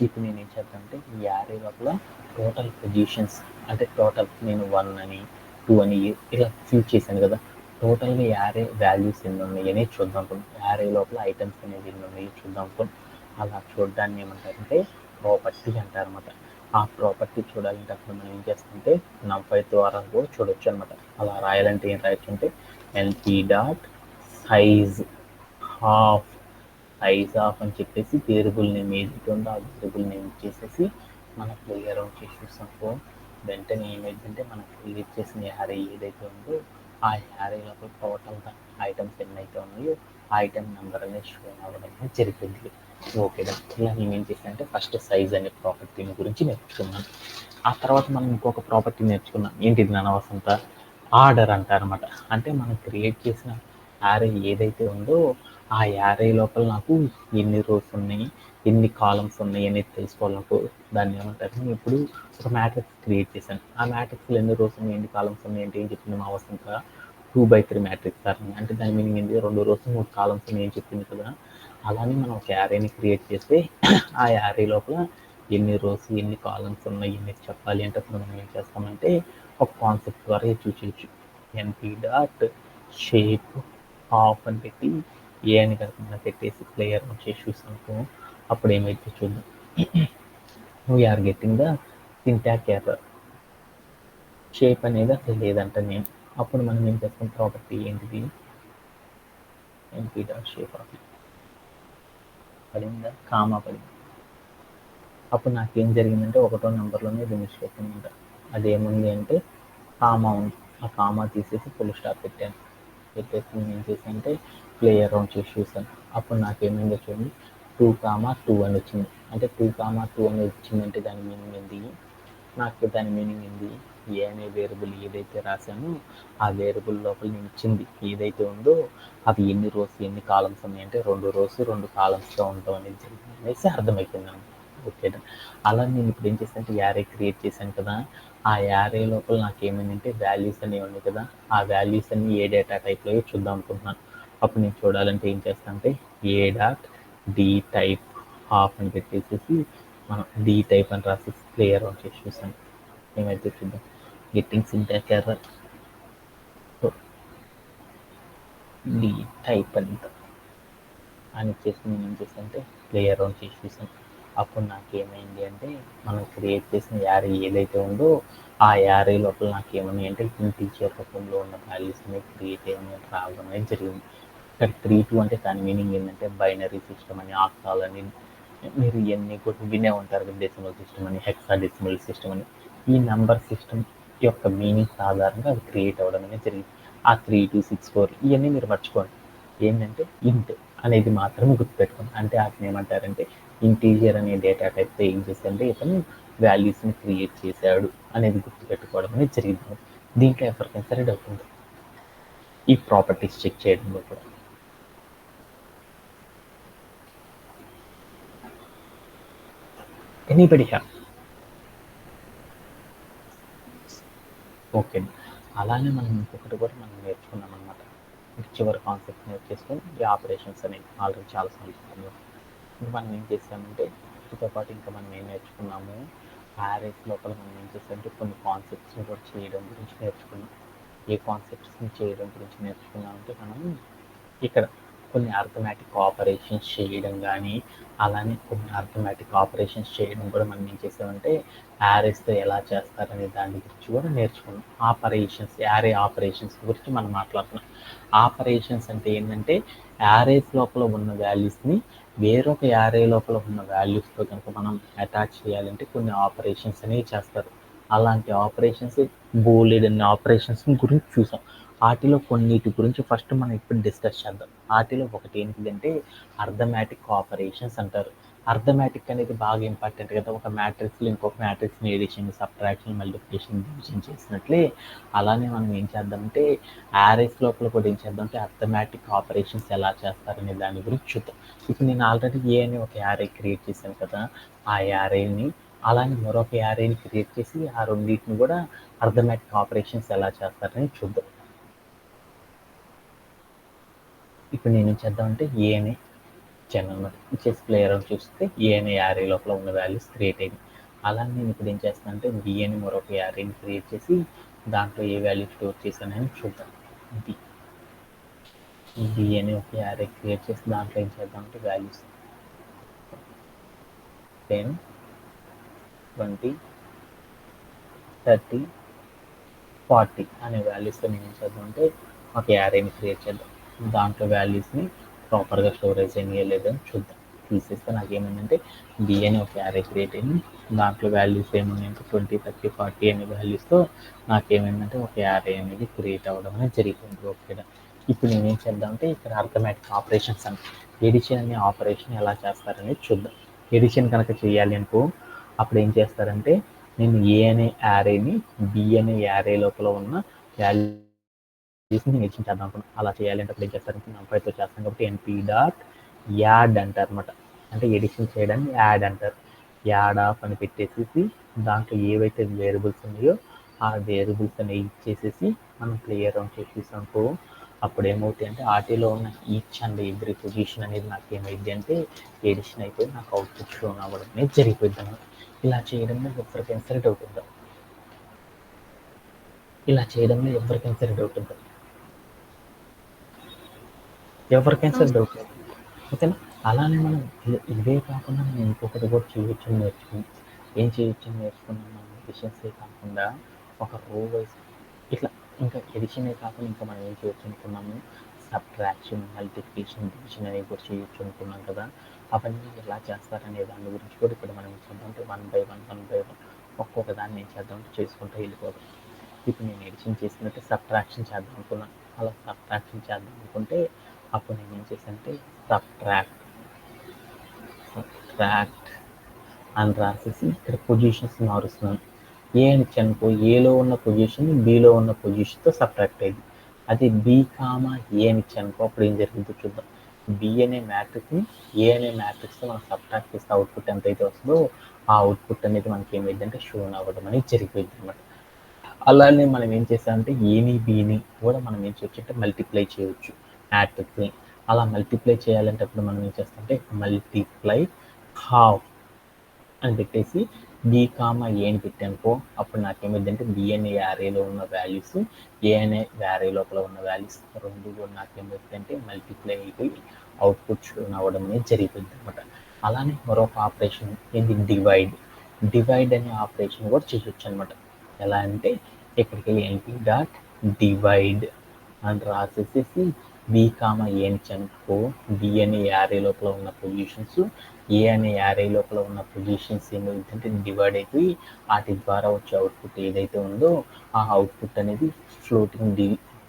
ఇప్పుడు నేను ఏం చేద్దామంటే ఈ యారే లోపల టోటల్ పొజిషన్స్, అంటే టోటల్ నేను 1 అని 2 అని ఇలా ఫిల్ చేశాను కదా, టోటల్గా యారే వాల్యూస్ ఎన్ని ఉన్నాయి అనేది చూద్దాం అనుకోండి. యారే లోపల ఐటమ్స్ అనేది ఎన్ని ఉన్నాయి చూద్దాం అనుకోండి. అలా చూడడాన్ని ఏమంటారంటే ప్రాపర్టీ అంటారన్నమాట. ఆ ప్రాపర్టీ చూడాలంటే అప్పుడు మనం ఏం చేస్తామంటే నమ్5 ద్వారా కూడా చూడొచ్చు అనమాట. అలా రాయాలంటే ఏం రాయొచ్చు అంటే LP dot size half, size of అని చెప్పేసి వేరియబుల్ నేమ్ ఏదైతే ఉందో ఆ వేరియబుల్ నేమ్ ఇచ్చేసేసి మనం ప్లే అరౌండ్ చేసి చూసాము. వెంటనే ఏమైందంటే మనం క్రియేట్ చేసిన యారే ఏదైతే ఉందో ఆ యారే లోపల టోటల్గా ఐటమ్స్ ఎన్ని అయితే ఉన్నాయో ఆ ఐటమ్ నెంబర్ అనేది షో అవ్వడం అనేది జరిగింది. ఓకేనా. ఇలా నేను ఏం చేశాను అంటే ఫస్ట్ సైజ్ అనే ప్రాపర్టీని గురించి నేర్చుకున్నాను. ఆ తర్వాత మనం ఇంకొక ప్రాపర్టీ నేర్చుకున్నాం. ఏంటిది నాన్న వసంత? ఆర్డర్ అంటారనమాట. అంటే మనం క్రియేట్ చేసిన యారే ఏదైతే ఉందో ఆ యారే లోపల నాకు ఎన్ని రోస్ ఉన్నాయి, ఎన్ని కాలమ్స్ ఉన్నాయి అనేది తెలుసుకోవాలనుకో దాన్ని ఏమంటారు, నేను ఇప్పుడు ఒక మ్యాట్రిక్స్ క్రియేట్ చేశాను. ఆ మ్యాట్రిక్స్లో ఎన్ని రోస్ ఉన్నాయి, ఎన్ని కాలమ్స్ ఉన్నాయి అంటే ఏం చెప్పింది మా వసంత? 2/3 మ్యాట్రిక్స్ సార్. అంటే దాని మీనింగ్ ఏంటి? 2 రోస్ 3 కాలమ్స్ అని ఏం చెప్పింది కదా. అలానే మనం ఒక యారేని క్రియేట్ చేస్తే ఆ యారే లోపల ఎన్ని రోస్ ఎన్ని కాలమ్స్ ఉన్నాయి ఎన్ని చెప్పాలి అంటే అప్పుడు మనం ఏం చేస్తామంటే ఒక కాన్సెప్ట్ ద్వారా చూసేయచ్చు. ఎన్పీ డాట్ షేప్ ఆఫ్ అని పెట్టి ఏ అని కనుక పెట్టేసి ప్లేయర్ చేసి చూసాము. అప్పుడు ఏమైతే చూద్దాం. We're getting the syntax error. Shape అనేది అసలు లేదంట నేను. అప్పుడు మనం ఏం చేస్తాం, ప్రాపర్టీ ఏంటిది, ఎన్పీ డాట్ షేప్ ఆఫ్ పడిందా, కామా పడింది. అప్పుడు నాకేం జరిగిందంటే 1వ నెంబర్లోనే ఇది మిస్టేక్ ఉందంట. అదేముంది అంటే కామా ఉంది. ఆ కామా తీసేసి ఫుల్ స్టాప్ పెట్టాను. పెట్టేసి నేను ఏం చేశానంటే ప్లే అరౌండ్ చేసి చూసాను. అప్పుడు నాకేమైందో చూడండి, 2, 2 అని వచ్చింది. అంటే 2, 2 అని వచ్చిందంటే దాని మీనింగ్ ఏంటి, నాకు దాని మీనింగ్ ఏంటి, ఏ అనే వేరియబుల్ ఏదైతే రాశానో ఆ వేరియబుల్ లోపల నేను ఇచ్చింది ఏదైతే ఉందో అది ఎన్ని రోస్ ఎన్ని కాలమ్స్ ఉన్నాయంటే 2 రోస్ 2 కాలమ్స్గా ఉంటాం అనేది జరిగింది అనేసి అర్థమైపోయింది అనమాట. ఓకే. అలా నేను ఇప్పుడు ఏం చేశానంటే యారే క్రియేట్ చేశాను కదా, ఆ యారే లోపల నాకు ఏమైందంటే వాల్యూస్ అనేవి ఉన్నాయి కదా, ఆ వాల్యూస్ అన్ని ఏ డేటా టైప్లో చూద్దాం అనుకుంటున్నాను. అప్పుడు నేను చూడాలంటే ఏం చేస్తానంటే A dot D type half అని పెట్టేసేసి మనం డి టైప్ అని రాసేసి ప్లే అరౌండ్ చేసి చూసాను. ఏమైతే చూద్దాం. గెట్టింగ్ సింటాక్ ఎర్రర్ డి టైప్ అని ఇచ్చేసి నేను ఏం చేశానంటే ప్లే అరౌండ్ చేసి చూసాను. అప్పుడు నాకు ఏమైంది అంటే మనం క్రియేట్ చేసిన యారీ ఏదైతే ఉందో ఆ యారీ లోపల నాకు ఏమన్నాయి అంటే ఇంటీజర్ రూపంలో ఉన్న వాల్యూస్ అనేవి క్రియేట్ అయ్యి రావడం అనేది జరిగింది. ఇక్కడ 3-2 అంటే దాని మీనింగ్ ఏంటంటే బైనరీ సిస్టమ్ అని, ఆక్టాల్ అని, మీరు ఇవన్నీ కూడా వినే ఉంటారు, డెసిమల్ సిస్టమ్ అని, హెక్సాడెసిమల్ సిస్టమ్ అని. ఈ నెంబర్ సిస్టమ్ యొక్క మీనింగ్స్ ఆధారంగా అది క్రియేట్ అవ్వడం అనేది జరిగింది. ఆ 3, 2, 6, 4 ఇవన్నీ మీరు మర్చిపోండి. ఏంటంటే ఇంట్ అనేది మాత్రమే గుర్తుపెట్టుకోండి. అంటే వాటిని ఏమంటారంటే ఇంటీజర్ అనే డేటా టైప్తో ఏం చేశారంటే ఇతను వాల్యూస్ని క్రియేట్ చేశాడు అనేది గుర్తుపెట్టుకోవడం అనేది జరిగింది. దీంట్లో ఎవరికైనా సరే డౌట్ ఉంది ఈ ప్రాపర్టీస్ చెక్ చేయడంలో కూడా. Anybody have? ఓకే. అలానే మనం ఇంకొకటి కూడా మనం నేర్చుకున్నాం అనమాట. చివరి కాన్సెప్ట్ నేర్చేసుకొని ఈ ఆపరేషన్స్ అనేవి ఆల్రెడీ చాలాసార్లు చెప్తున్నాం. ఇంకా మనం ఏం చేసామంటే వీటితో పాటు ఇంకా మనం ఏం నేర్చుకున్నాము, యారేస్ లోపల మనం ఏం చేసామంటే కొన్ని కాన్సెప్ట్స్ని కూడా చేయడం గురించి నేర్చుకున్నాం. ఏ కాన్సెప్ట్స్ని చేయడం గురించి నేర్చుకున్నామంటే మనం ఇక్కడ కొన్ని అర్థమెటిక్ ఆపరేషన్స్ చేయడం కానీ, అలానే కొన్ని అర్థమెటిక్ ఆపరేషన్స్ చేయడం కూడా మనం ఏం చేసామంటే యారేస్తో ఎలా చేస్తారనే దాని గురించి కూడా నేర్చుకున్నాం. ఆపరేషన్స్, యారే ఆపరేషన్స్ గురించి మనం మాట్లాడుతున్నాం. ఆపరేషన్స్ అంటే ఏంటంటే యారేస్ లోపల ఉన్న వాల్యూస్ని వేరొక యారే లోపల ఉన్న వాల్యూస్తో కనుక మనం అటాచ్ చేయాలంటే కొన్ని ఆపరేషన్స్ అనేవి చేస్తారు. అలాంటి ఆపరేషన్స్ బోలెడన్ని ఆపరేషన్స్ గురించి చూసాం. వాటిలో కొన్నిటి గురించి ఫస్ట్ మనం ఇప్పుడు డిస్కస్ చేద్దాం. వాటిలో ఒకటి ఏంటిదంటే అర్థమెటిక్ ఆపరేషన్స్ అంటారు. అర్థమెటిక్ అనేది బాగా ఇంపార్టెంట్ కదా! ఒక మ్యాట్రిక్స్‌లో ఇంకొక మ్యాట్రిక్స్‌ని ఎడిషన్, సబ్ట్రాక్షన్, మల్టిప్లికేషన్, డివిజన్ చేసినట్లే అలానే మనం ఏం చేద్దామంటే యారేస్ లోపల కూడా ఏం చేద్దామంటే అర్థమెటిక్ ఆపరేషన్స్ ఎలా చేస్తారనే దాని గురించి చూద్దాం. ఇప్పుడు నేను ఆల్రెడీ ఏ అనే ఒక యారే క్రియేట్ చేశాను కదా! ఆ యారేని అలానే మరొక యారేని క్రియేట్ చేసి ఆ రెండిటిని కూడా అర్థమెటిక్ ఆపరేషన్స్ ఎలా చేస్తారని చూద్దాం. ఇప్పుడు నేనేం చేద్దామంటే ఏని ఇచ్చాను అనమాట. ఇచ్చేసి ప్లే అరౌండ్ చూస్తే ఏ అనే యారే లోపల ఉన్న వాల్యూస్ క్రియేట్ అయింది. అలానే నేను ఇప్పుడు ఏం చేస్తానంటే బి అని మరొక యారేని క్రియేట్ చేసి దాంట్లో ఏ వాల్యూ స్టోర్ చేశానని చూద్దాం. బి బి అని ఒక యారే క్రియేట్ చేసి దాంట్లో ఏం చేద్దామంటే వాల్యూస్ 10, 20, 30, 40 అనే వాల్యూస్తో నేను ఏం చేద్దామంటే ఒక యారేని క్రియేట్ చేద్దాం. దాంట్లో వాల్యూస్ని ప్రాపర్గా స్టోరేజ్ అయినాయో లేదో అని చూద్దాం. తీసేస్తే నాకేమైందంటే బి అని ఒక యారే క్రియేట్ అయింది. దాంట్లో వాల్యూస్ ఏమున్నాయంటే 20, 30, 40 అనే వాల్యూస్తో నాకేమైందంటే ఒక యారే అనేది క్రియేట్ అవ్వడం అనేది జరిగింది. ఓకేనా. ఇప్పుడు నేనేం చేద్దామంటే ఇక్కడ అర్థమెటిక్ ఆపరేషన్స్ అని ఎడిషన్ అనే ఆపరేషన్ ఎలా చేస్తారనేది చూద్దాం. ఎడిషన్ కనుక చేయాలి అనుకో అప్పుడు ఏం చేస్తారంటే నేను ఏ అనే యారేని బి అనే యారే లోపల ఉన్న వాల్యూస్ని నేను ఎడిషన్ చేద్దాం అనుకున్నాను. అలా చేయాలి అంటే అప్పుడు ఏం చేస్తారంటే నంపైతో చేస్తాం కాబట్టి ఎన్పి డాట్ యాడ్ అంటారు అనమాట. అంటే ఎడిషన్ చేయడాన్ని యాడ్ అంటారు. యాడ్ ఆఫ్ అని పెట్టేసేసి దాంట్లో ఏవైతే వేరియబుల్స్ ఉన్నాయో ఆ వేరియబుల్స్ అనేవి ఇచ్చేసేసి మనం ప్లే అరౌండ్ చేసేసాం అనుకో అప్పుడు ఏమవుతాయి అంటే ఆర్టీలో ఉన్న ఈచ్ అండ్ ఎవ్రీ పొజిషన్ అనేది నాకు ఏమైంది అంటే ఎడిషన్ అయిపోయి నాకు అవుట్పుట్ షో అవ్వడం అనేది జరిగిపోయింది అన్నమాట. ఇలా చేయడంలో ఎవరికైనా సరే డౌట్ ఉందా? ఇలా చేయడంలో ఎవరికైనా సరే డౌట్ ఉందా? ఎవరికైనా నో సరే డౌట్ లేదు. ఓకేనా. అలానే మనం ఇవే కాకుండా మనం ఇంకొకటి కూడా చేయొచ్చని నేర్చుకున్నాం. ఏం చేయొచ్చని నేర్చుకున్నాం మనం ఎడిషన్సే కాకుండా ఒక రో వైజ్ ఇట్లా ఇంకా ఎడిషనే కాకుండా ఇంకా మనం ఏం చేయొచ్చు అనుకున్నాము సబ్ట్రాక్షన్, మల్టిప్లికేషన్, డివిజన్ అనేవి కూడా చేయొచ్చు అనుకున్నాం కదా. అవన్నీ ఎలా చేస్తారనే దాని గురించి కూడా ఇక్కడ మనం చేద్దామంటే వన్ బై వన్ ఒక్కొక్క దాన్ని ఏం చేద్దామంటే చేసుకుంటూ వెళ్ళిపోదాం. ఇప్పుడు నేను ఎడిషన్ చేసినట్టే సబ్ట్రాక్షన్ చేద్దాం అనుకున్నాను. అలా సబ్ట్రాక్షన్ చేద్దాం అనుకుంటే అప్పుడు నేను ఏం చేశానంటే సబ్ట్రాక్ట్ అని రాసేసి ఇక్కడ పొజిషన్స్ మారుస్తున్నాను. ఏ అని ఇచ్చానుకో ఏలో ఉన్న పొజిషన్ బిలో ఉన్న పొజిషన్తో సబ్ట్రాక్ట్ అయింది. అదే బి కామా ఏ అని ఇచ్చానుకో అప్పుడు ఏం జరిగిందో చూద్దాం. బి అనే మ్యాట్రిక్స్ని ఏ అనే మ్యాట్రిక్స్తో మనం సబ్ట్రాక్ట్ చేస్తే అవుట్పుట్ ఎంత అయితే వస్తుందో ఆ అవుట్పుట్ అనేది మనకి ఏమైందంటే షోన్ అవ్వడం అనేది జరిగిపోయింది అనమాట. అలానే మనం ఏం చేసామంటే ఏని బిని కూడా మనం ఏం చేయొచ్చు అంటే మల్టిప్లై చేయొచ్చు మ్యాట్రిక్స్ని. అలా మల్టిప్లై చేయాలంటే అప్పుడు మనం ఏం చేస్తామంటే మల్టిప్లై హాఫ్ అని పెట్టేసి బి కామా ఏ అని పెట్టానుకో అప్పుడు నాకేమైందంటే బి అనే యారేలో ఉన్న వాల్యూస్ ఏ అనే యారే లోపల ఉన్న వాల్యూస్ రెండు కూడా నాకేమైందంటే మల్టిప్లై అయిపోయి అవుట్పుట్ షో అవ్వడం అనేది జరిగిపోయింది అనమాట. అలానే మరొక ఆపరేషన్ ఏంటి డివైడ్ అనే ఆపరేషన్ కూడా చేయొచ్చు అనమాట. ఎలా అంటే ఇక్కడికి ఎన్పి డాట్ డివైడ్ అని రాసేసేసి బి కామా ఏ అని చనుకో బి అనే యారే లోపల ఉన్న పొజిషన్స్ ఏ అనే యారే లోపల ఉన్న పొజిషన్స్ ఏమైందంటే డివైడ్ అయిపోయి వాటి ద్వారా వచ్చే అవుట్పుట్ ఏదైతే ఉందో ఆ అవుట్పుట్ అనేది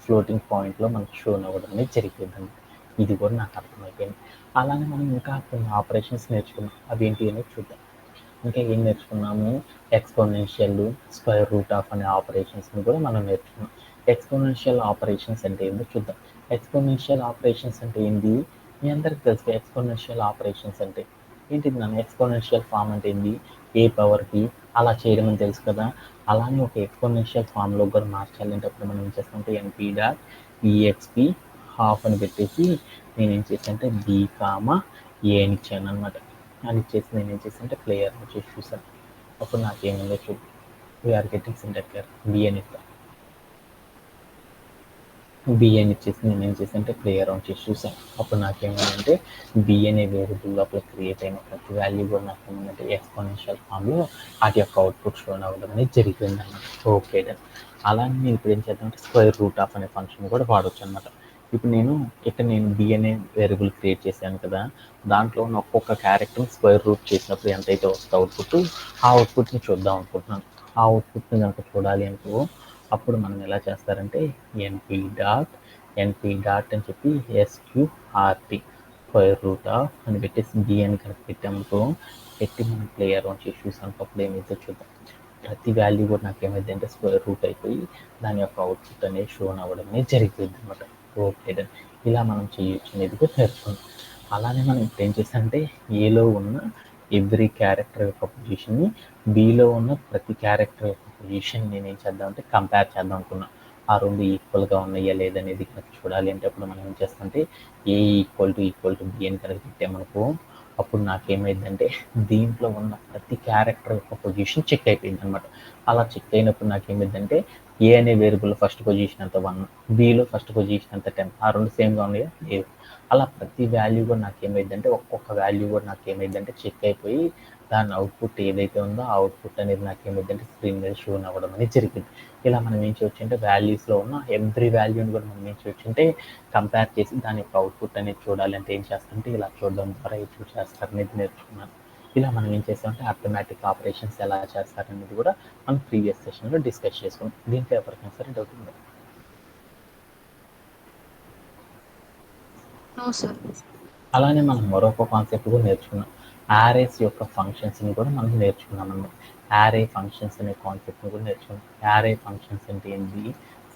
ఫ్లోటింగ్ పాయింట్లో మనకు షోన్ అవ్వడం అనేది జరిగిపోయింది. ఇది కూడా నాకు అర్థమైపోయింది. అలానే మనం ఇంకా కొన్ని ఆపరేషన్స్ నేర్చుకున్నాం. అవి ఏంటి అనేది చూద్దాం. ఇంకా ఏం నేర్చుకున్నాము ఎక్స్పోనెన్షియల్, స్క్వేర్ రూట్ ఆఫ్ అనే ఆపరేషన్స్ని కూడా మనం నేర్చుకున్నాం. ఎక్స్పోనెన్షియల్ ఆపరేషన్స్ అంటే ఏంటో చూద్దాం. ఎక్స్పోనెన్షియల్ ఆపరేషన్స్ అంటే ఏంటి మీ అందరికి తెలుసు. ఎక్స్పోనెన్షియల్ ఆపరేషన్స్ అంటే ఏంటిది నాన్న ఎక్స్పోనెన్షియల్ ఫామ్ అంటే ఏంటి ఏ పవర్కి అలా చేయడం అని తెలుసు కదా. అలానే ఒక ఎక్స్పోనెన్షియల్ ఫామ్లో కూడా మార్చాలంటే మనం ఏం చేస్తామంటే ఎన్పి డాట్ ఈఎక్స్పి హాఫ్ అని పెట్టేసి నేను ఏం చేశానంటే బి కామా ఏ అని ఇచ్చాను అనమాట. అని ఇచ్చేసి నేను ఏం చేశానంటే ప్లేయర్ వచ్చేసి చూసాను. అప్పుడు నాకేమైందో చూడు వీఆర్ గెటింగ్ సింటాక్స్ బి అని ఇస్తాను. బి అని ఇచ్చేసి నేను ఏం చేశానంటే ప్లే అరౌండ్ చేసి చూసాను. అప్పుడు నాకేమైందంటే బి అనే వేరియబుల్ లోపల క్రియేట్ అయిన ప్రతి వాల్యూ కూడా నాకు ఏమైందంటే ఎక్స్పోనెన్షియల్ ఫామ్లో వాటి యొక్క అవుట్పుట్ షోన్ అవ్వడం అనేది జరిగింది అన్నమాట. Okay done. అలానే నేను ఇప్పుడు ఏం చేద్దామంటే స్క్వేర్ రూట్ ఆఫ్ అనే ఫంక్షన్ కూడా వాడవచ్చు అనమాట. ఇప్పుడు నేను బి అనే వేరియబుల్ క్రియేట్ చేశాను కదా. దాంట్లో ఉన్న ఒక్కొక్క క్యారెక్టర్ని స్క్వేర్ రూట్ చేసినప్పుడు ఎంతైతే వస్తుంది అవుట్పుట్ ఆ అవుట్పుట్ని చూద్దాం అనుకుంటున్నాను. ఆ అవుట్పుట్ని కనుక చూడాలి అనుకో అప్పుడు మనం ఎలా చేస్తారంటే ఎన్పి డాట్ అని చెప్పి ఎస్క్యూఆర్టీ స్క్వేర్ రూట్ ఆఫ్ అని పెట్టేసి బి అని కనుక పెట్టామనుకో, పెట్టి మనం ప్లే అరౌండ్ చేసి చూసామనుకో అప్పుడు ఏమైతే చూద్దాం. ప్రతి వాల్యూ కూడా నాకు ఏమైంది అంటే స్క్వేర్ రూట్ అయిపోయి దాని యొక్క అవుట్పుట్ అనేది షో అవ్వడం అనేది జరిగిపోయింది అనమాట. Okay done. ఇలా మనం చేయొచ్చు అనేది కూడా నేర్చుకున్నాం. అలానే మనం ఇప్పుడు ఏం చేస్తామంటే ఏలో ఉన్న ఎవ్రీ క్యారెక్టర్ యొక్క పొజిషన్ని బిలో ఉన్న ప్రతి క్యారెక్టర్ యొక్క పొజిషన్ నేను ఏం చేద్దామంటే కంపేర్ చేద్దాం అనుకున్నాను. ఆ రెండు ఈక్వల్గా ఉన్నాయా లేదనేది కనుక చూడాలి అంటే అప్పుడు మనం ఏం చేస్తామంటే ఏ ఈక్వల్ టు బి అని కనుక పెట్టామనుకో అప్పుడు నాకేమైందంటే దీంట్లో ఉన్న ప్రతి క్యారెక్టర్ యొక్క పొజిషన్ చెక్ అయిపోయింది అనమాట. అలా చెక్ అయినప్పుడు నాకేమైందంటే ఏ అనే వేరియబుల్ ఫస్ట్ పొజిషన్ అంత 1, బిలో ఫస్ట్ పొజిషన్ అంత 10, ఆ రెండు సేమ్గా ఉన్నాయా లేవు. అలా ప్రతి వాల్యూ కూడా నాకేమైందంటే ఒక్కొక్క వాల్యూ కూడా నాకేమైందంటే చెక్ అయిపోయి దాని అవుట్పుట్ ఏదైతే ఉందో ఆ అవుట్పుట్ అనేది నాకేమైందంటే స్క్రీన్ మీద షో అవ్వడం అనేది జరిగింది. ఇలా మనం ఏం చేయొచ్చు అంటే వాల్యూస్లో ఉన్న ఎవ్రీ వాల్యూని కూడా మనం ఏం చేయొచ్చు అంటే కంపేర్ చేసి దాని యొక్క అవుట్పుట్ అనేది చూడాలంటే ఏం చేస్తారంటే ఇలా చూడడం ద్వారా చూస్ చేస్తారనేది నేర్చుకున్నాను. ఇలా మనం ఏం చేస్తామంటే అర్థమెటిక్ ఆపరేషన్స్ ఎలా చేస్తారనేది కూడా మనం ప్రీవియస్ సెషన్లో డిస్కస్ చేసుకున్నాం. దీంట్లో ఎవరికైనా సరే డౌట్ ఉందా? No sir. అలానే మనం మరొక కాన్సెప్ట్ కూడా నేర్చుకున్నాం. యారేస్ యొక్క ఫంక్షన్స్ని కూడా మనం నేర్చుకున్నాం అన్నమాట. యారే ఫంక్షన్స్ అనే కాన్సెప్ట్ని కూడా నేర్చుకున్నాం. యారే ఫంక్షన్స్ అంటే ఏంటి?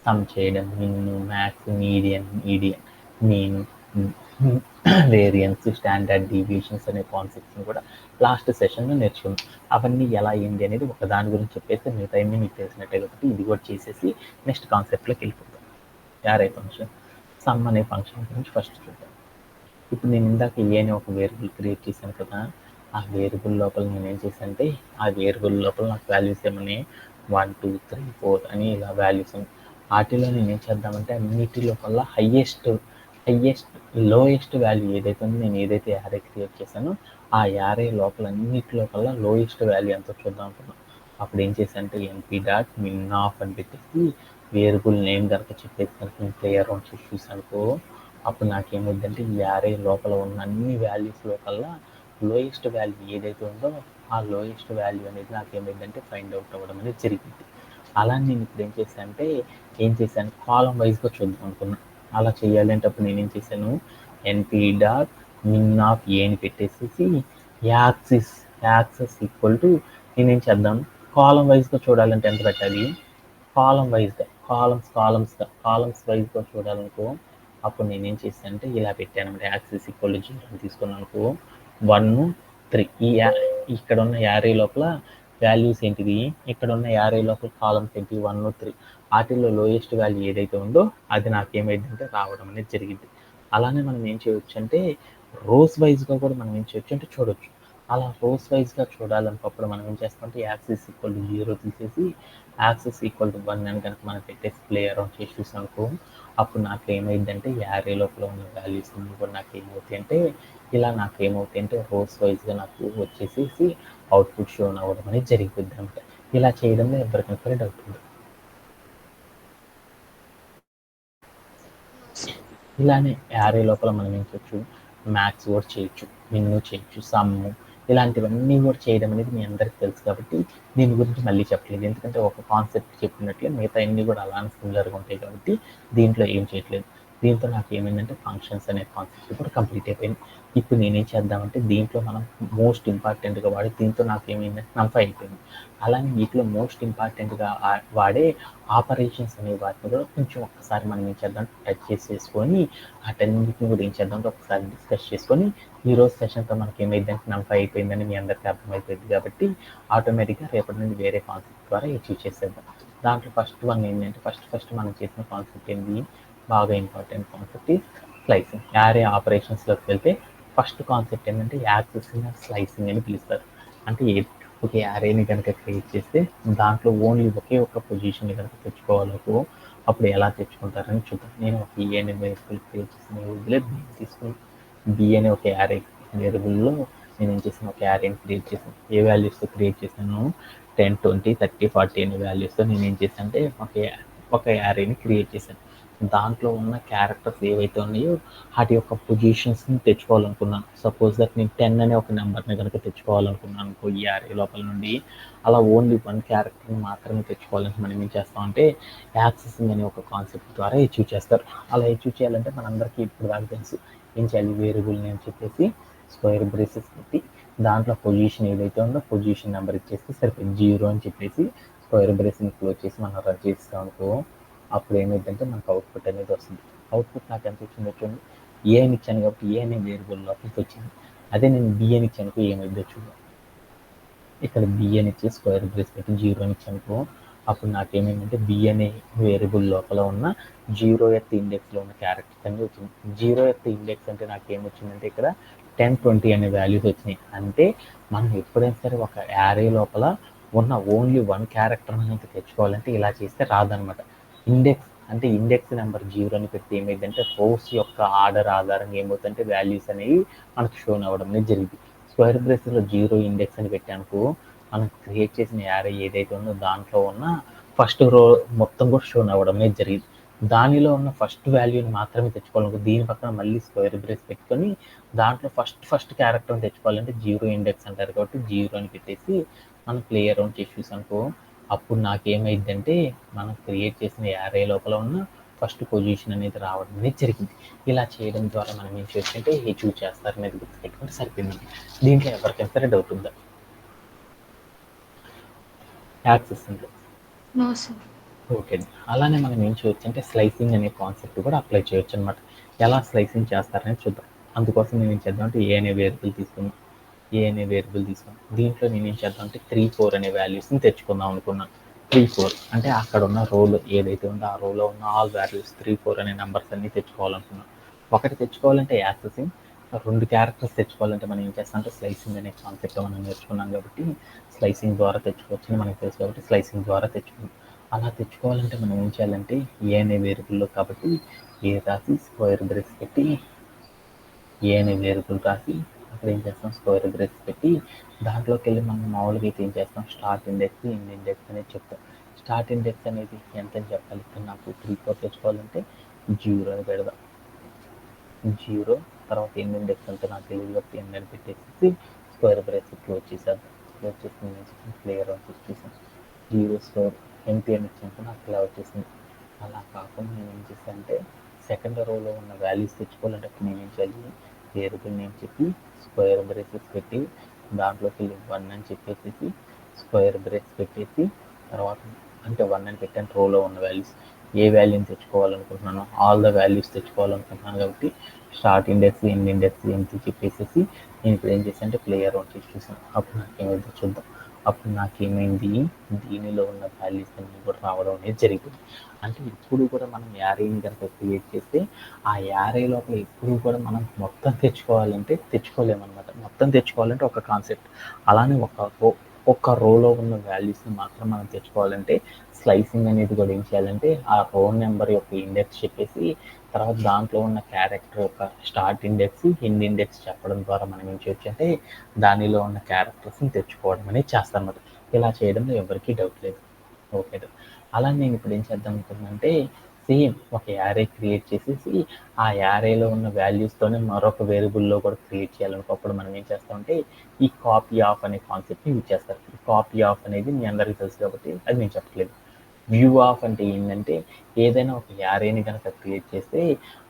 సమ్ చేయడం, min, max, mean, variance, standard deviations అనే కాన్సెప్ట్స్ని కూడా లాస్ట్ సెషన్లో నేర్చుకున్నాం. అవన్నీ ఎలా ఏంటి అనేది ఒక దాని గురించి చెప్పేసి మిగతా అన్ని మీకు తెలిసినట్టే కాబట్టి ఇది కూడా చేసేసి నెక్స్ట్ కాన్సెప్ట్లోకి వెళ్ళిపోతాం. యారే ఫంక్షన్, సమ్ అనే ఫంక్షన్ గురించి ఫస్ట్ చూద్దాం. ఇప్పుడు నేను ఇందాక ఏ అనే ఒక వేరియబుల్ క్రియేట్ చేశాను కదా, ఆ వేరియబుల్ లోపల నేను ఏం చేశానంటే ఆ వేరియబుల్ లోపల నాకు వాల్యూస్ ఏమని 1, 2, 3, 4 అని ఇలా వాల్యూస్ ఉన్నాయి. వాటిలో నేను ఏం చేద్దామంటే అన్నిటి లోపల హయ్యెస్ట్ లోయెస్ట్ వాల్యూ ఏదైతే ఉందో నేను ఏదైతే యారే క్రియేట్ చేశానో ఆ యారే లోపల అన్నిటి లోపల లోయెస్ట్ వాల్యూ ఎంతో చూద్దాం అనుకున్నాను. అప్పుడు ఏం చేశానంటే ఎన్పి డాట్ మిన్ ఆఫ్ అని పెట్టేసి వేరియబుల్ నేమ్ కనుక చెప్పేసి కనుక నేను ప్లే అరౌండ్ చేసి చూసానుకో అప్పుడు నాకేమైందంటే ఈ యారే లోపల ఉన్న అన్ని వాల్యూస్ లోపల లోయెస్ట్ వాల్యూ ఏదైతే ఉందో ఆ లోయెస్ట్ వాల్యూ అనేది నాకేమైందంటే ఫైండ్ అవుట్ అవ్వడం అనేది జరిగింది. అలా నేను ఇప్పుడు ఏం చేశాను కాలం వైజ్గా చూద్దాం అనుకున్నాను. అలా చేయాలంటే అప్పుడు నేనేం చేశాను ఎన్పి డాట్ మిన్ ఆఫ్ ఏ అని పెట్టేసేసి యాక్సెస్ ఈక్వల్ టు నేనేం చేద్దాం కాలం వైజ్గా చూడాలంటే ఎంత పెట్టాలి, కాలం వైజ్గా కాలమ్స్ వైజ్గా చూడాలనుకో అప్పుడు నేనేం చేశానంటే ఇలా పెట్టాను అనమాట. యాక్సెస్ ఈక్వల్ టు 0 అని తీసుకున్నాను అనుకో 1, 3 ఇక్కడ ఉన్న యారే లోపల వాల్యూస్ ఏంటిది, ఇక్కడ ఉన్న యారే లోపల కాలమ్స్ ఏంటి 1, 3 వాటిల్లో లోయెస్ట్ వాల్యూ ఏదైతే ఉందో అది నాకేమైందంటే రావడం అనేది జరిగింది. అలానే మనం ఏం చేయవచ్చు అంటే రోస్ వైజ్గా కూడా మనం ఏం చేయొచ్చు అంటే చూడొచ్చు. అలా రోస్ వైజ్గా చూడాలనుకున్నప్పుడు మనం ఏం చేస్తామంటే యాక్సెస్ ఈక్వల్ టు 0 తీసేసి యాక్సెస్ ఈక్వల్ టు 1 అని కనుక మనం పెట్టేసి ప్లే అరౌండ్ చేసి చూసామనుకో అప్పుడు నాకు ఏమైందంటే యారే లోపల ఉన్న వాల్యూస్ అన్ని కూడా నాకు ఏమవుతాయి అంటే ఇలా నాకు ఏమవుతాయి అంటే రోస్ వైజ్గా నాకు వచ్చేసేసి అవుట్పుట్ షో అవ్వడం అనేది జరిగిపోద్ది అనమాట. ఇలా చేయడంలో ఎవరికైనా సరే డౌట్ ఉంది? No sir. ఇలానే యారే లోపల మనం ఏం చేయొచ్చు మ్యాథ్స్ కూడా చేయొచ్చు, మిన్ను చేయొచ్చు, సమ్ము ఇలాంటివన్నీ కూడా చేయడం అనేది మీ అందరికీ తెలుసు కాబట్టి దీని గురించి మళ్ళీ చెప్పలేదు. ఎందుకంటే ఒక కాన్సెప్ట్ చెప్పినట్లే మిగతా అన్నీ కూడా అలానే సిమిలర్గా ఉంటాయి కాబట్టి దీంట్లో ఏం చేయట్లేదు. దీంతో నాకు ఏమైందంటే ఫంక్షన్స్ అనే కాన్సెప్ట్ కూడా కంప్లీట్ అయిపోయింది. ఇప్పుడు నేనేం చేద్దామంటే దీంట్లో మనం మోస్ట్ ఇంపార్టెంట్గా వాడి దీంతో నాకు ఏమైందంటే నంఫై అయిపోయింది. అలానే వీటిలో మోస్ట్ ఇంపార్టెంట్గా వాడే ఆపరేషన్స్ అనే వాటిని కూడా కొంచెం ఒక్కసారి మనం ఏం చేద్దాం టచ్ చేసేసుకొని వాటన్నిటిని కూడా ఏం చేద్దాం ఒకసారి డిస్కస్ చేసుకొని ఈరోజు సెషన్తో మనకి ఏమైందంటే నంఫై అయిపోయిందని మీ అందరికీ అర్థమైపోయింది కాబట్టి ఆటోమేటిక్గా రేపటి నుండి వేరే కాన్సెప్ట్ ద్వారా అచీవ్ చేసేద్దాం. దాంట్లో ఫస్ట్ వన్ ఏంటంటే ఫస్ట్ మనం చేసిన కాన్సెప్ట్ ఏంటి, బాగా ఇంపార్టెంట్ కాన్సెప్ట్ ఈ స్లైసింగ్. యారే ఆపరేషన్స్లోకి వెళ్తే ఫస్ట్ కాన్సెప్ట్ ఏంటంటే యాక్సెసింగ్ అండ్ స్లైసింగ్ అని పిలుస్తారు. అంటే ఒక యారేని కనుక క్రియేట్ చేస్తే దాంట్లో ఓన్లీ ఒకే ఒక పొజిషన్ని కనుక తెచ్చుకోవాలకు అప్పుడు ఎలా తెచ్చుకుంటారని చూద్దాం. నేను ఒక ఏ అనే వేరియబుల్ క్రియేట్ చేసిన వదిలే బి తీసుకుని బి అనే ఒక యారే వేరియబుల్లో నేను ఏం చేసాను ఒక యారేని క్రియేట్ చేశాను. ఏ వాల్యూస్తో క్రియేట్ చేశాను 10, 20, 30, 40 అనే వాల్యూస్తో నేను ఏం చేశాను అంటే ఒక యారేని క్రియేట్ చేశాను. దాంట్లో ఉన్న క్యారెక్టర్స్ ఏవైతే ఉన్నాయో వాటి యొక్క పొజిషన్స్ని తెచ్చుకోవాలనుకున్నాను. సపోజ్ దట్ నేను 10 అనే ఒక నెంబర్ని కనుక తెచ్చుకోవాలనుకున్నాను అనుకో ఈ యారే లోపల నుండి అలా ఓన్లీ వన్ క్యారెక్టర్ని మాత్రమే తెచ్చుకోవాలని మనం ఏం చేస్తామంటే యాక్సెసింగ్ అనే ఒక కాన్సెప్ట్ ద్వారా అచీవ్ చేస్తారు. అలా అచీవ్ చేయాలంటే మనందరికీ ఇప్పుడు దాకా తెలుసు ఏం చేయాలి, వేరియబుల్ నేమ్ చెప్పేసి స్క్వేర్ బ్రేసెస్ పెట్టి దాంట్లో పొజిషన్ ఏదైతే ఉందో పొజిషన్ నెంబర్ ఇచ్చేస్తే సరిపోయింది. 0 అని చెప్పేసి స్క్వేర్ బ్రేస్ని క్లోజ్ చేసి మనం రన్ చేస్తాం అనుకో, అప్పుడు ఏమైందంటే మనకు అవుట్పుట్ అనేది వస్తుంది. అవుట్పుట్ నాకు ఎంత వచ్చిందో చూడండి, ఏ అని ఇచ్చాను కాబట్టి ఏ అనే వేరియబుల్ లోపలికి వచ్చింది. అదే నేను బి అని ఇచ్చాను ఏమైందో చూద్దాం. ఇక్కడ బి అని ఇచ్చి స్క్వేర్ బ్రేస్ పెట్టి 0 అని ఇచ్చానుకో, అప్పుడు నాకేమైందంటే బి అనే వేరియబుల్ లోపల ఉన్న 0th ఇండెక్స్లో ఉన్న క్యారెక్టర్స్ అనేది వచ్చింది. 0th ఇండెక్స్ అంటే నాకేమొచ్చిందంటే ఇక్కడ 10, 20 అనే వాల్యూస్ వచ్చినాయి. అంటే మనం ఎప్పుడైనా సరే ఒక యారే లోపల ఉన్న ఓన్లీ 1 క్యారెక్టర్ అనేది తెచ్చుకోవాలంటే ఇలా చేస్తే రాదనమాట. ఇండెక్స్ అంటే ఇండెక్స్ నెంబర్ 0 అని పెడితే ఏమైందంటే రోస్ యొక్క ఆర్డర్ ఆధారంగా ఏమవుతుందంటే వాల్యూస్ అనేవి మనకు షోన్ అవ్వడం అనేది జరిగింది. స్క్వేర్ బ్రేస్లో 0 ఇండెక్స్ అని పెట్టానుకో, మనం క్రియేట్ చేసిన యారే ఏదైతే ఉందో దాంట్లో ఉన్న ఫస్ట్ రో మొత్తం కూడా షోన్ అవ్వడం అనేది జరిగింది. దానిలో ఉన్న ఫస్ట్ వాల్యూని మాత్రమే తెచ్చుకోవాలనుకో, దీని పక్కన మళ్ళీ స్క్వేర్ బ్రేస్ పెట్టుకొని దాంట్లో ఫస్ట్ క్యారెక్టర్ని తెచ్చుకోవాలంటే 0 ఇండెక్స్ అంటారు కాబట్టి 0 అని పెట్టేసి మనం ప్లే అరౌండ్ చేసి చూసానుకో, అప్పుడు నాకేమైందంటే మనం క్రియేట్ చేసిన యారే లోపల ఉన్న ఫస్ట్ పొజిషన్ అనేది రావడం అనేది జరిగింది. ఇలా చేయడం ద్వారా మనం ఏం చేయొచ్చంటే ఏ చూస్ చేస్తారు అనేది గుర్తుపెట్టుకుంటే సరిపోయింది. దీంట్లో ఎవరికైనా సరే డౌట్ ఉందా? యాక్సెస్ ఉంది. No sir. ఓకే. అలానే మనం ఏం చేయొచ్చు అంటే స్లైసింగ్ అనే కాన్సెప్ట్ కూడా అప్లై చేయొచ్చు అనమాట. ఎలా స్లైసింగ్ చేస్తారని చూద్దాం. అందుకోసం నేను ఏం చేద్దాం అంటే ఏ అనే వేరియబుల్ తీసుకున్నాం. దీంట్లో నేను ఏం చేద్దాం అంటే 3, 4 అనే వాల్యూస్ని తెచ్చుకుందాం అనుకున్నాను. 3, 4 అంటే అక్కడ ఉన్న రోల్ ఏదైతే ఉందో ఆ రోలో ఉన్న ఆల్ వాల్యూస్ 3, 4 అనే నెంబర్స్ అన్ని తెచ్చుకోవాలనుకున్నాను. ఒకటి తెచ్చుకోవాలంటే యాక్సెసింగ్, 2 క్యారెక్టర్స్ తెచ్చుకోవాలంటే మనం ఏం చేస్తాం అంటే స్లైసింగ్ అనే కాన్సెప్ట్ మనం నేర్చుకున్నాం కాబట్టి స్లైసింగ్ ద్వారా తెచ్చుకోవచ్చని మనకు తెలుసు కాబట్టి స్లైసింగ్ ద్వారా తెచ్చుకున్నాం. అలా తెచ్చుకోవాలంటే మనం ఏం చేయాలంటే ఏ అనే వేరియబుల్లో కాబట్టి ఏ రాసి స్క్వేర్ బ్రేస్ పెట్టి ఏ అనే వేరియబుల్ రాసి అక్కడ ఏం చేస్తాం స్క్వేర్ బ్రేస్ పెట్టి దాంట్లోకి వెళ్ళి మనం మామూలుగా అయితే ఏం చేస్తాం స్టార్ట్ ఇండెక్స్ ఎండ్ ఇండెక్స్ అనేది చెప్తాం. స్టార్ట్ ఇండెక్స్ అనేది ఎంత అని చెప్పాలి, ఇక్కడ నాకు 3, 4 తెచ్చుకోవాలంటే 0 అని పెడదాం. 0 తర్వాత ఎండ్ ఇండెక్స్ అంటే నాకు తెలియదు కాబట్టి ఎండ్ అని పెట్టేసి స్క్వేర్ బ్రేస్ క్లోజ్ చేసేద్దాం. క్లోజ్ చేసి ప్లేయర్ వచ్చి చూసాం 0 స్క్వేర్ ఎంటీ అని ఇచ్చినప్పుడు నాకు ఇలా వచ్చేసింది. అలా కాకుండా నేను ఏం చేస్తాను అంటే సెకండ్ రోలో ఉన్న వాల్యూస్ తెచ్చుకోవాలంటే అప్పుడు నేను ఏం చేయాలి, వేరియబుల్ నేమ్ చెప్పి స్క్వేర్ బ్రేసెస్ పెట్టి దాంట్లోకి వెళ్ళి 1 అని చెప్పేసి స్క్వేర్ బ్రేస్ పెట్టేసి తర్వాత అంటే 1 అని పెట్టాను రోలో ఉన్న వాల్యూస్ ఏ వాల్యూని తెచ్చుకోవాలనుకుంటున్నాను ఆల్ ద వాల్యూస్ తెచ్చుకోవాలనుకుంటున్నాను కాబట్టి స్టార్ట్ ఇండెక్స్ ఎండ్ ఇండెక్స్ ఎంత చెప్పేసి నేను ఇప్పుడు ఏం చేశాను అంటే ప్లేయర్ వన్ చేసి చూసాను. అప్పుడు నాకేమైందో చూద్దాం. అప్పుడు నాకేమైంది, దీనిలో ఉన్న వాల్యూస్ అన్నీ కూడా రావడం అనేది జరిగింది. అంటే ఇప్పుడు కూడా మనం యారేని కనుక క్రియేట్ చేస్తే ఆ యారే లోపల ఎప్పుడు కూడా మనం మొత్తం తెచ్చుకోవాలంటే తెచ్చుకోలేమన్నమాట. మొత్తం తెచ్చుకోవాలంటే ఒక కాన్సెప్ట్, అలానే ఒక రోలో ఉన్న వాల్యూస్ని మాత్రం మనం తెచ్చుకోవాలంటే స్లైసింగ్ అనేది కూడా ఏం చేయాలంటే ఆ రో నెంబర్ యొక్క ఇండెక్స్ చెప్పేసి తర్వాత దాంట్లో ఉన్న క్యారెక్టర్ యొక్క స్టార్ట్ ఇండెక్స్ ఎండ్ ఇండెక్స్ చెప్పడం ద్వారా మనం ఏం చేయొచ్చు అంటే దానిలో ఉన్న క్యారెక్టర్స్ని తెచ్చుకోవడం అనేది చేస్తాం అన్నమాట. ఇలా చేయడంలో ఎవరికీ డౌట్ లేదు. ఓకే. అలా నేను ఇప్పుడు ఏం చేద్దాం అనుకుంటున్నానంటే సేమ్ ఒక యారే క్రియేట్ చేసేసి ఆ యారేలో ఉన్న వాల్యూస్తోనే మరొక వేరియబుల్లో కూడా క్రియేట్ చేయాలనుకున్నప్పుడు మనం ఏం చేస్తామంటే ఈ కాపీ ఆఫ్ అనే కాన్సెప్ట్ని యూజ్ చేస్తారు. కాపీ ఆఫ్ అనేది మీ అందరికీ తెలుసు కాబట్టి అది నేను చెప్పట్లేదు. వ్యూ ఆఫ్ అంటే ఏంటంటే ఏదైనా ఒక యారేని కనుక క్రియేట్ చేస్తే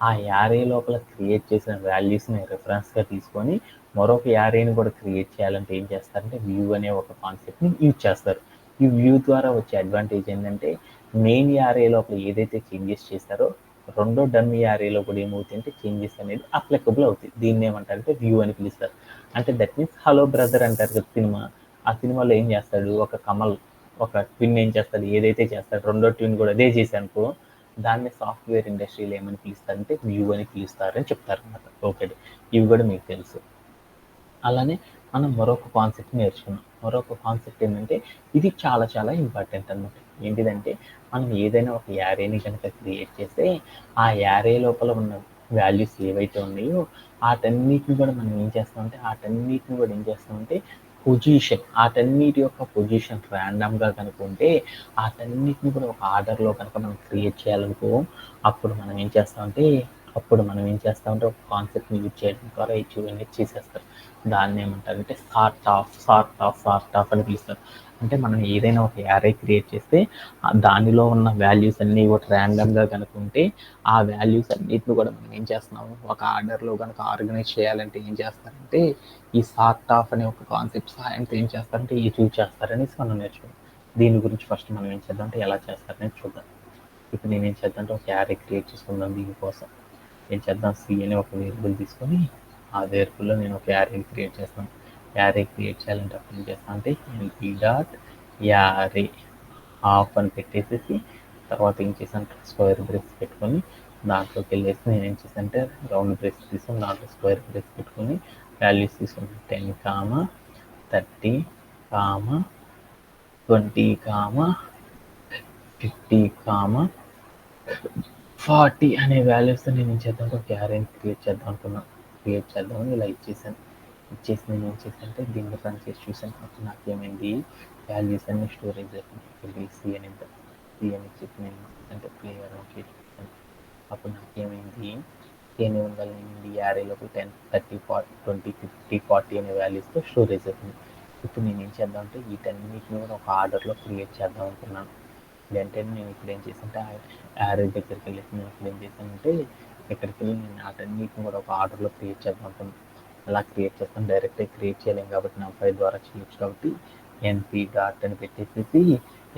ఆ యారే లోపల క్రియేట్ చేసిన వాల్యూస్ని రెఫరెన్స్గా తీసుకొని మరొక యారేని కూడా క్రియేట్ చేయాలంటే ఏం చేస్తారంటే వ్యూ అనే ఒక కాన్సెప్ట్ని యూజ్ చేస్తారు. ఈ వ్యూ ద్వారా వచ్చే అడ్వాంటేజ్ ఏంటంటే మెయిన్ యారే లోపల ఏదైతే చేంజెస్ చేస్తారో రెండో డమ్మీ యారేలో కూడా ఏమవుతుందంటే చేంజెస్ అనేది అప్లికబుల్ అవుతాయి. దీన్ని ఏమంటారంటే వ్యూ అని పిలుస్తారు. అంటే దట్ మీన్స్ హలో బ్రదర్ అంటారు కదా సినిమా, ఆ సినిమాలో ఏం చేస్తాడు ఒక కమల్ ఒక ట్విన్ ఏం చేస్తాడు ఏదైతే చేస్తాడు రెండో ట్విన్ కూడా అదే చేశానుకో దాన్ని సాఫ్ట్వేర్ ఇండస్ట్రీలో ఏమని పిలుస్తారంటే వ్యూ అని పిలుస్తారని చెప్తారు అనమాట. ఓకే, ఇవి కూడా మీకు తెలుసు. అలానే మనం మరొక కాన్సెప్ట్ నేర్చుకున్నాం. మరొక కాన్సెప్ట్ ఏంటంటే ఇది చాలా చాలా ఇంపార్టెంట్ అనమాట. ఏంటిదంటే మనం ఏదైనా ఒక యారేని కనుక క్రియేట్ చేస్తే ఆ యారే లోపల ఉన్న వాల్యూస్ ఏవైతే ఉన్నాయో వాటన్నిటిని కూడా మనం ఏం చేస్తామంటే పొజిషన్ వాటన్నిటి యొక్క పొజిషన్ ర్యాండమ్గా కనుక ఉంటే వాటన్నిటిని కూడా ఒక ఆర్డర్లో కనుక మనం క్రియేట్ చేయాలనుకో అప్పుడు మనం ఏం చేస్తామంటే ఒక కాన్సెప్ట్ని యూజ్ చేయడం ద్వారా ఇవన్నీ చేసేస్తారు. దాన్ని ఏమంటారంటే సార్ట్ ఆఫ్ అని పిలుస్తారు. అంటే మనం ఏదైనా ఒక యారే క్రియేట్ చేస్తే దానిలో ఉన్న వాల్యూస్ అన్నీ కూడా ర్యాండమ్గా కనుక ఉంటే ఆ వాల్యూస్ అన్నిటిని కూడా మనం ఏం చేస్తున్నాము ఒక ఆర్డర్లో కనుక ఆర్గనైజ్ చేయాలంటే ఏం చేస్తారంటే ఈ సార్ట్ ఆఫ్ అనే ఒక కాన్సెప్ట్ సహాయంతో ఏం చేస్తారంటే ఈ చూస్ చేస్తారనేసి మనం నేర్చుకుంటాం. దీని గురించి ఫస్ట్ మనం ఏం చేద్దాం అంటే ఎలా చేస్తారనేది చూద్దాం. ఇప్పుడు నేను ఏం చేద్దాం అంటే ఒక యారే క్రియేట్ చేసుకుందాం. దీనికోసం ఏం చేద్దాం, సి అనే ఒక వేరియబుల్ తీసుకొని ఆ వేరియబుల్లో నేను ఒక యారేని క్రియేట్ చేస్తాను. యారే క్రియేట్ చేయాలంటే అప్పుడు ఏం చేస్తాను అంటే ఎన్పి డాట్ యారే ఆఫ్ అని పెట్టేసేసి తర్వాత ఏం చేశాను స్క్వేర్ బ్రేస్ పెట్టుకొని దాంట్లోకి వెళ్ళేసి నేను ఏం చేశాను అంటే రౌండ్ బ్రేస్ తీసుకొని దాంట్లో స్క్వేర్ బ్రేస్ పెట్టుకొని వాల్యూస్ తీసుకుని 10, 30, 20, 50, 40 అనే వాల్యూస్తో నేను ఏం చేద్దాం ఒక యారేని క్రియేట్ చేద్దాం అనుకున్నాను. క్రియేట్ చేద్దామని ఇలా ఇచ్చేసి నేను ఏం చేశాను అంటే దీన్ని రన్ చేసి చూసాను. అప్పుడు నాకు ఏమైంది, వాల్యూస్ అన్ని స్టోరేజ్ అయిపోయింది. సి అని చెప్పి నేను అంటే ప్లేయర్ చేసి చూసాను. అప్పుడు నాకు ఏమైంది, ఎన్ని ఉండాలి యారేలోకి 10, 30, 40, 20, 50, 40 అనే వాల్యూస్తో స్టోరేజ్ అవుతుంది. ఇప్పుడు నేను ఏం చేద్దాం అంటే వీటన్నిటిని కూడా ఒక ఆర్డర్లో క్రియేట్ చేద్దాం అనుకున్నాను. వెంటనే నేను ఇప్పుడు ఏం చేశానంటే యారే దగ్గరికి వెళ్ళేసి నేను ఇప్పుడు ఏం చేశానంటే ఇక్కడికి వెళ్ళి నేను వాటన్నిటిని కూడా ఒక ఆర్డర్లో క్రియేట్ చేద్దాం అనుకున్నాను. అలా క్రియేట్ చేస్తాను. డైరెక్ట్గా క్రియేట్ చేయలేం కాబట్టి నా ఫైల్ ద్వారా చేయొచ్చు కాబట్టి ఎన్పి డాట్ అని పెట్టేసి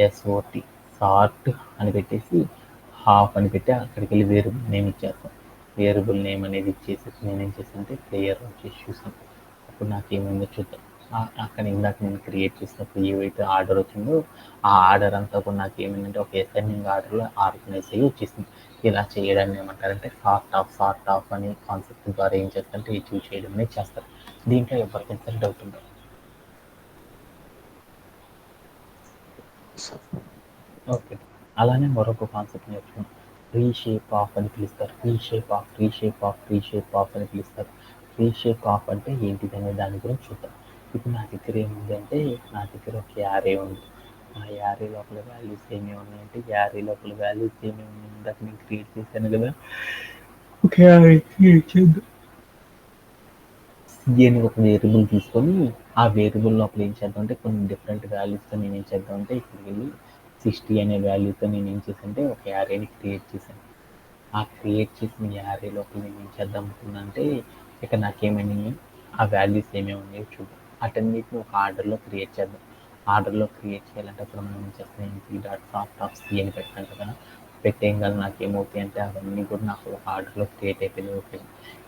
ఎస్ఓటి సార్ట్ అని పెట్టేసి హాఫ్ అని పెట్టి అక్కడికి వెళ్ళి వేరియబుల్ నేమ్ ఇచ్చేస్తాను. వేరియబుల్ నేమ్ అనేది ఇచ్చేసి నేను ఏం చేశానంటే ప్లేయర్ వచ్చేసి చూసాను. అప్పుడు నాకు ఏమైందో చూద్దాం. అక్కడ ఇందాక నేను క్రియేట్ చేసినప్పుడు ఏవైతే ఆర్డర్ వచ్చిందో ఆ ఆర్డర్ అంతా కూడా నాకు ఏమైందంటే ఒక అసెండింగ్ ఆర్డర్లో ఆర్గనైజ్ అయ్యి వచ్చేసింది. ఇలా చేయడాన్ని ఏమంటారంటే సార్ట్ ఆఫ్ అనే కాన్సెప్ట్ ద్వారా ఏం చేస్తారంటే ఈ చూస్ చేయడం అనేది చేస్తారు. దీంట్లో ఎవరికైనా డౌట్ ఉందా? ఓకే. అలానే మరొక కాన్సెప్ట్ నేర్చుకున్నాం. రీషేప్ ఆఫ్ అని పిలుస్తారు. రీషేప్ ఆఫ్ అని పిలుస్తారు. రీషేప్ ఆఫ్ అంటే ఏంటిది అనే దాని గురించి చూద్దాం. ఇప్పుడు నా దగ్గర ఏముంది అంటే నా దగ్గర ఒక యారే ఉంది. ఆ యారే లోపల వాల్యూస్ ఏమేమి ఉన్నాయంటే యారే లోపల వాల్యూస్ ఏమేమి ఉన్నాయి ఇందాక నేను క్రియేట్ చేశాను కదా, ఒక యారే క్రియేట్ చేద్దాం. సి అని ఒక వేరియబుల్ తీసుకొని ఆ వేరియబుల్ లోపల ఏం చేద్దాం అంటే కొన్ని డిఫరెంట్ వాల్యూస్తో నేను ఏం చేద్దాం అంటే ఇక్కడికి వెళ్ళి 60 అనే వాల్యూతో నేను ఏం చేశానంటే ఒక యారేని క్రియేట్ చేశాను. ఆ క్రియేట్ చేసిన యారే లోపల నేను ఏం చేద్దాం అనుకున్నా అంటే ఇక్కడ నాకేమని ఆ వాల్యూస్ ఏమేమి ఉన్నాయో చూద్దాం. వాటన్నిటిని ఒక ఆర్డర్లో క్రియేట్ చేద్దాం. ఆర్డర్లో క్రియేట్ చేయాలంటే అప్పుడు మనం ఏం చేస్తాం NP dot sort of C అని పెట్టాం కదా, పెట్టేయగల నాకు ఏమవుతాయి అంటే అవన్నీ కూడా నాకు ఒక ఆర్డర్లో క్రియేట్ అయిపోయినాయి. ఓకే,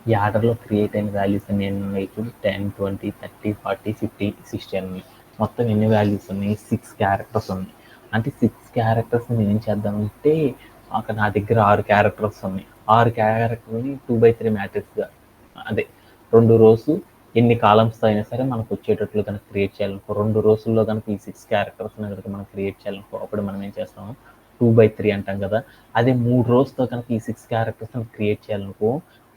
ఈ ఆర్డర్లో క్రియేట్ అయిన వాల్యూస్ అన్ని ఎన్ని ఉన్నాయి ఇప్పుడు 10, 20, 30, 40, 50, 60 అని ఉన్నాయి. మొత్తం ఎన్ని వాల్యూస్ ఉన్నాయి, 6 క్యారెక్టర్స్ ఉన్నాయి. అంటే 6 క్యారెక్టర్స్ నేను ఏం చేద్దామంటే అక్కడ నా దగ్గర 6 క్యారెక్టర్స్ ఉన్నాయి. 6 క్యారెక్టర్ని 2/3 మ్యాట్రిక్స్గా అదే 2 రోస్ ఎన్ని కాలమ్స్తో అయినా సరే మనకు వచ్చేటట్లు కనుక క్రియేట్ చేయాలనుకో, 2 రోజుల్లో కనుక ఈ 6 క్యారెక్టర్స్ కనుక మనం క్రియేట్ చేయాలనుకో అప్పుడు మనం ఏం చేస్తాము 2/3 అంటాం కదా. అదే 3 రోజుతో కనుక ఈ 6 క్యారెక్టర్స్ క్రియేట్ చేయాలనుకో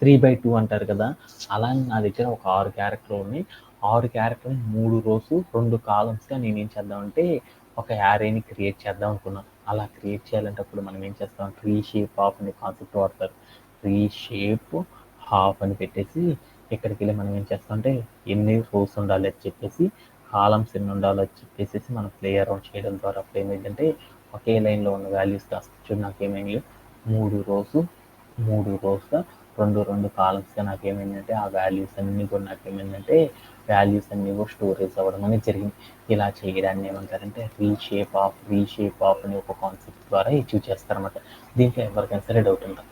3/2 అంటారు కదా. అలా నా దగ్గర ఒక 6 క్యారెక్టర్లు ఉన్నాయి. 6 క్యారెక్టర్లు 3 రోజు 2 కాలమ్స్గా నేను ఏం చేద్దామంటే ఒక యారేని క్రియేట్ చేద్దాం అనుకున్నాను. అలా క్రియేట్ చేయాలంటే అప్పుడు మనం ఏం చేస్తాం రీషేప్ ఆఫ్ అనే కాన్సెప్ట్ వాడతారు. రీషేప్ హాఫ్ అని పెట్టేసి ఇక్కడికి వెళ్ళి మనం ఏం చేస్తాం అంటే ఎన్ని రోస్ ఉండాలి అని చెప్పేసి కాలమ్స్ ఎన్ని ఉండాలో అని చెప్పేసి మనం ప్లే అరౌండ్ చేయడం ద్వారా అప్పుడు ఏమైందంటే ఒకే లైన్లో ఉన్న వాల్యూస్ కాస్త చూడు నాకేమైంది 3 రోస్గా 2 కాలమ్స్గా నాకేమైందంటే ఆ వాల్యూస్ అన్నీ కూడా నాకేమైందంటే వాల్యూస్ అన్నీ కూడా స్టోరేజ్ అవ్వడం అనేది జరిగింది. ఇలా చేయడాన్ని ఏమంటారంటే రీషేప్ ఆఫ్ అనే ఒక కాన్సెప్ట్ ద్వారా అచీవ్ చేస్తారన్నమాట. దీంట్లో ఎవరికైనా సరే డౌట్ ఉందా?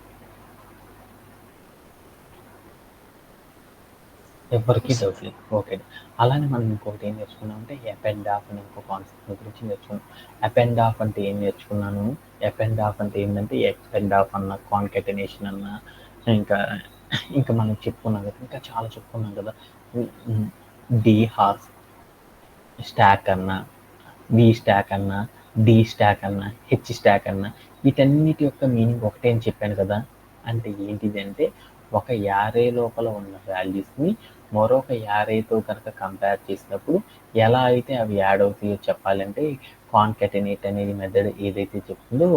ఎవరికి డౌట్ లేదు. ఓకే, అలానే మనం ఇంకొకటి ఏం నేర్చుకున్నాం అంటే అపెండ్ ఆఫ్ అనే ఇంకో కాన్సెప్ట్ గురించి నేర్చుకున్నాం. అపెండ్ ఆఫ్ అంటే ఏం నేర్చుకున్నాను, అపెండ్ ఆఫ్ అంటే ఏంటంటే ఎక్స్పెండ్ ఆఫ్ అన్న కాన్కెటనేషన్ అన్న ఇంకా ఇంకా మనం చెప్పుకున్నాం కదా, ఇంకా చాలా చెప్పుకున్నాం కదా. డి హార్స్ స్టాక్ అన్న, వి స్టాక్ అన్న, డి స్టాక్ అన్న, హెచ్ స్టాక్ అన్న వీటన్నిటి యొక్క మీనింగ్ ఒకటే అని చెప్పాను కదా. అంటే ఏంటిది అంటే ఒక యారే లోపల ఉన్న వాల్యూస్ని మరొక యారేతో కనుక కంపేర్ చేసినప్పుడు ఎలా అయితే అవి యాడ్ అవుతాయో చెప్పాలంటే కాన్కెటనేట్ అనేది మెథడ్ ఏదైతే చెప్తుందో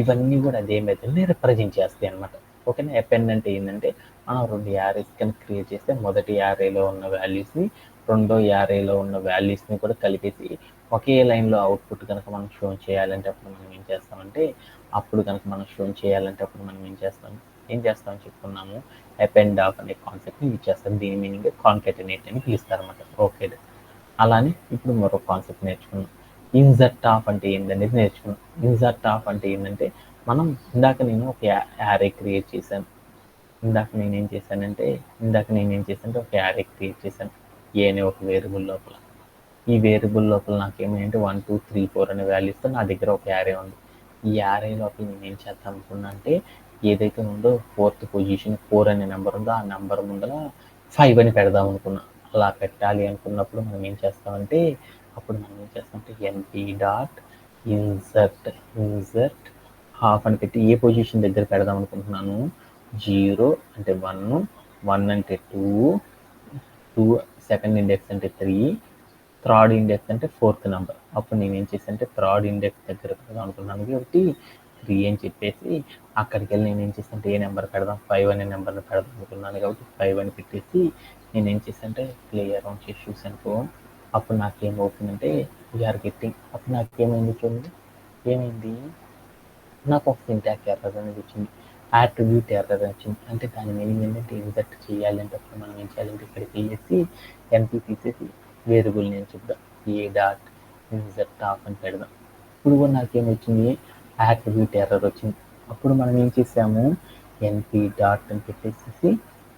ఇవన్నీ కూడా అదే మెథడ్ని రిప్రజెంట్ చేస్తాయి అనమాట. ఓకేనా. అపెండ్ అంటే ఏంటంటే మనం 2 యారేస్ కనుక క్రియేట్ చేస్తే మొదటి యారేలో ఉన్న వాల్యూస్ని రెండో యారేలో ఉన్న వాల్యూస్ని కూడా కలిపేసి ఒకే లైన్లో అవుట్పుట్ కనుక మనం షో చేయాలంటే అప్పుడు మనం ఏం చేస్తామంటే ఏం చేస్తామని చెప్పుకున్నాము, అపెండ్ ఆఫ్ అనే కాన్సెప్ట్ని యూజ్ చేస్తాం. దీని మీనింగ్ కాన్కెటనేట్ అని పిలుస్తారు అన్నమాట. ఓకే, అలానే ఇప్పుడు మరొక కాన్సెప్ట్ నేర్చుకున్నాం. ఇన్సర్ట్ ఆఫ్ అంటే ఏంటనేది నేర్చుకున్నాం. ఇన్సర్ట్ ఆఫ్ అంటే ఏంటంటే మనం ఇందాక నేను ఒక యారే క్రియేట్ చేశాను. ఇందాక నేనేం చేశానంటే ఒక యారే క్రియేట్ చేశాను ఏ అనే ఒక వేరియబుల్ లోపల. ఈ వేరియబుల్ లోపల నాకేమైందంటే 1 2 3 4 అనే వాల్యూస్తో నా దగ్గర ఒక యారే ఉంది. ఈ యారే లోపల నేను ఏం చేద్దాం అనుకున్నా అంటే ఏదైతే ఉందో ఫోర్త్ పొజిషన్ 4 అనే నెంబర్ ఉందో ఆ నెంబర్ ముందర 5 అని పెడదాం అనుకున్నా. అలా పెట్టాలి అనుకున్నప్పుడు మనం ఏం చేస్తామంటే ఎన్పి డాట్ ఇన్సర్ట్ హాఫ్ అని పెట్టి ఏ పొజిషన్ దగ్గర పెడదాం అనుకుంటున్నాను, 0 అంటే 1, 1 అంటే 2 సెకండ్ ఇండెక్స్ అంటే 3, థర్డ్ ఇండెక్స్ అంటే 4th నెంబర్. అప్పుడు నేను ఏం చేశానంటే థర్డ్ ఇండెక్స్ దగ్గర పెడదాం అనుకున్నాను కాబట్టి 3 అని చెప్పేసి అక్కడికి వెళ్ళి నేను ఏం చేశానంటే ఏ నెంబర్ పెడదాం, 5 అనే నెంబర్ని పెడదాం అనుకున్నాను కాబట్టి 5 అని పెట్టేసి నేను ఏం చేశానంటే ప్లే అరౌండ్ చేసి చూసానుకో, అప్పుడు నాకేమవుతుందంటే వీఆర్ గెట్టింగ్, అప్పుడు నాకేమైంది చూడండి, ఏమైంది, నాకు ఒక సింటాక్స్ ఎర్రర్ అనేది వచ్చింది, యాట్రిబ్యూట్ ఎర్రర్ వచ్చింది. అంటే దాని మీనింగ్ ఏంటంటే ఇన్సర్ట్ చేయాలంటే అప్పుడు మనం ఏం చేయాలంటే ఇక్కడికి వెళ్ళేసి ఎన్పి తీసేసి వేరియబుల్ నేను చెప్దాం ఏ డాట్ ఇన్సర్ట్ ఆఫ్ అని పెడదాం. ఇప్పుడు కూడా నాకేమొచ్చింది, యాట్రిబ్యూట్ ఎర్రర్ వచ్చింది. అప్పుడు మనం ఏం చేసాము, ఎన్పి డాట్ అని పెట్టేసి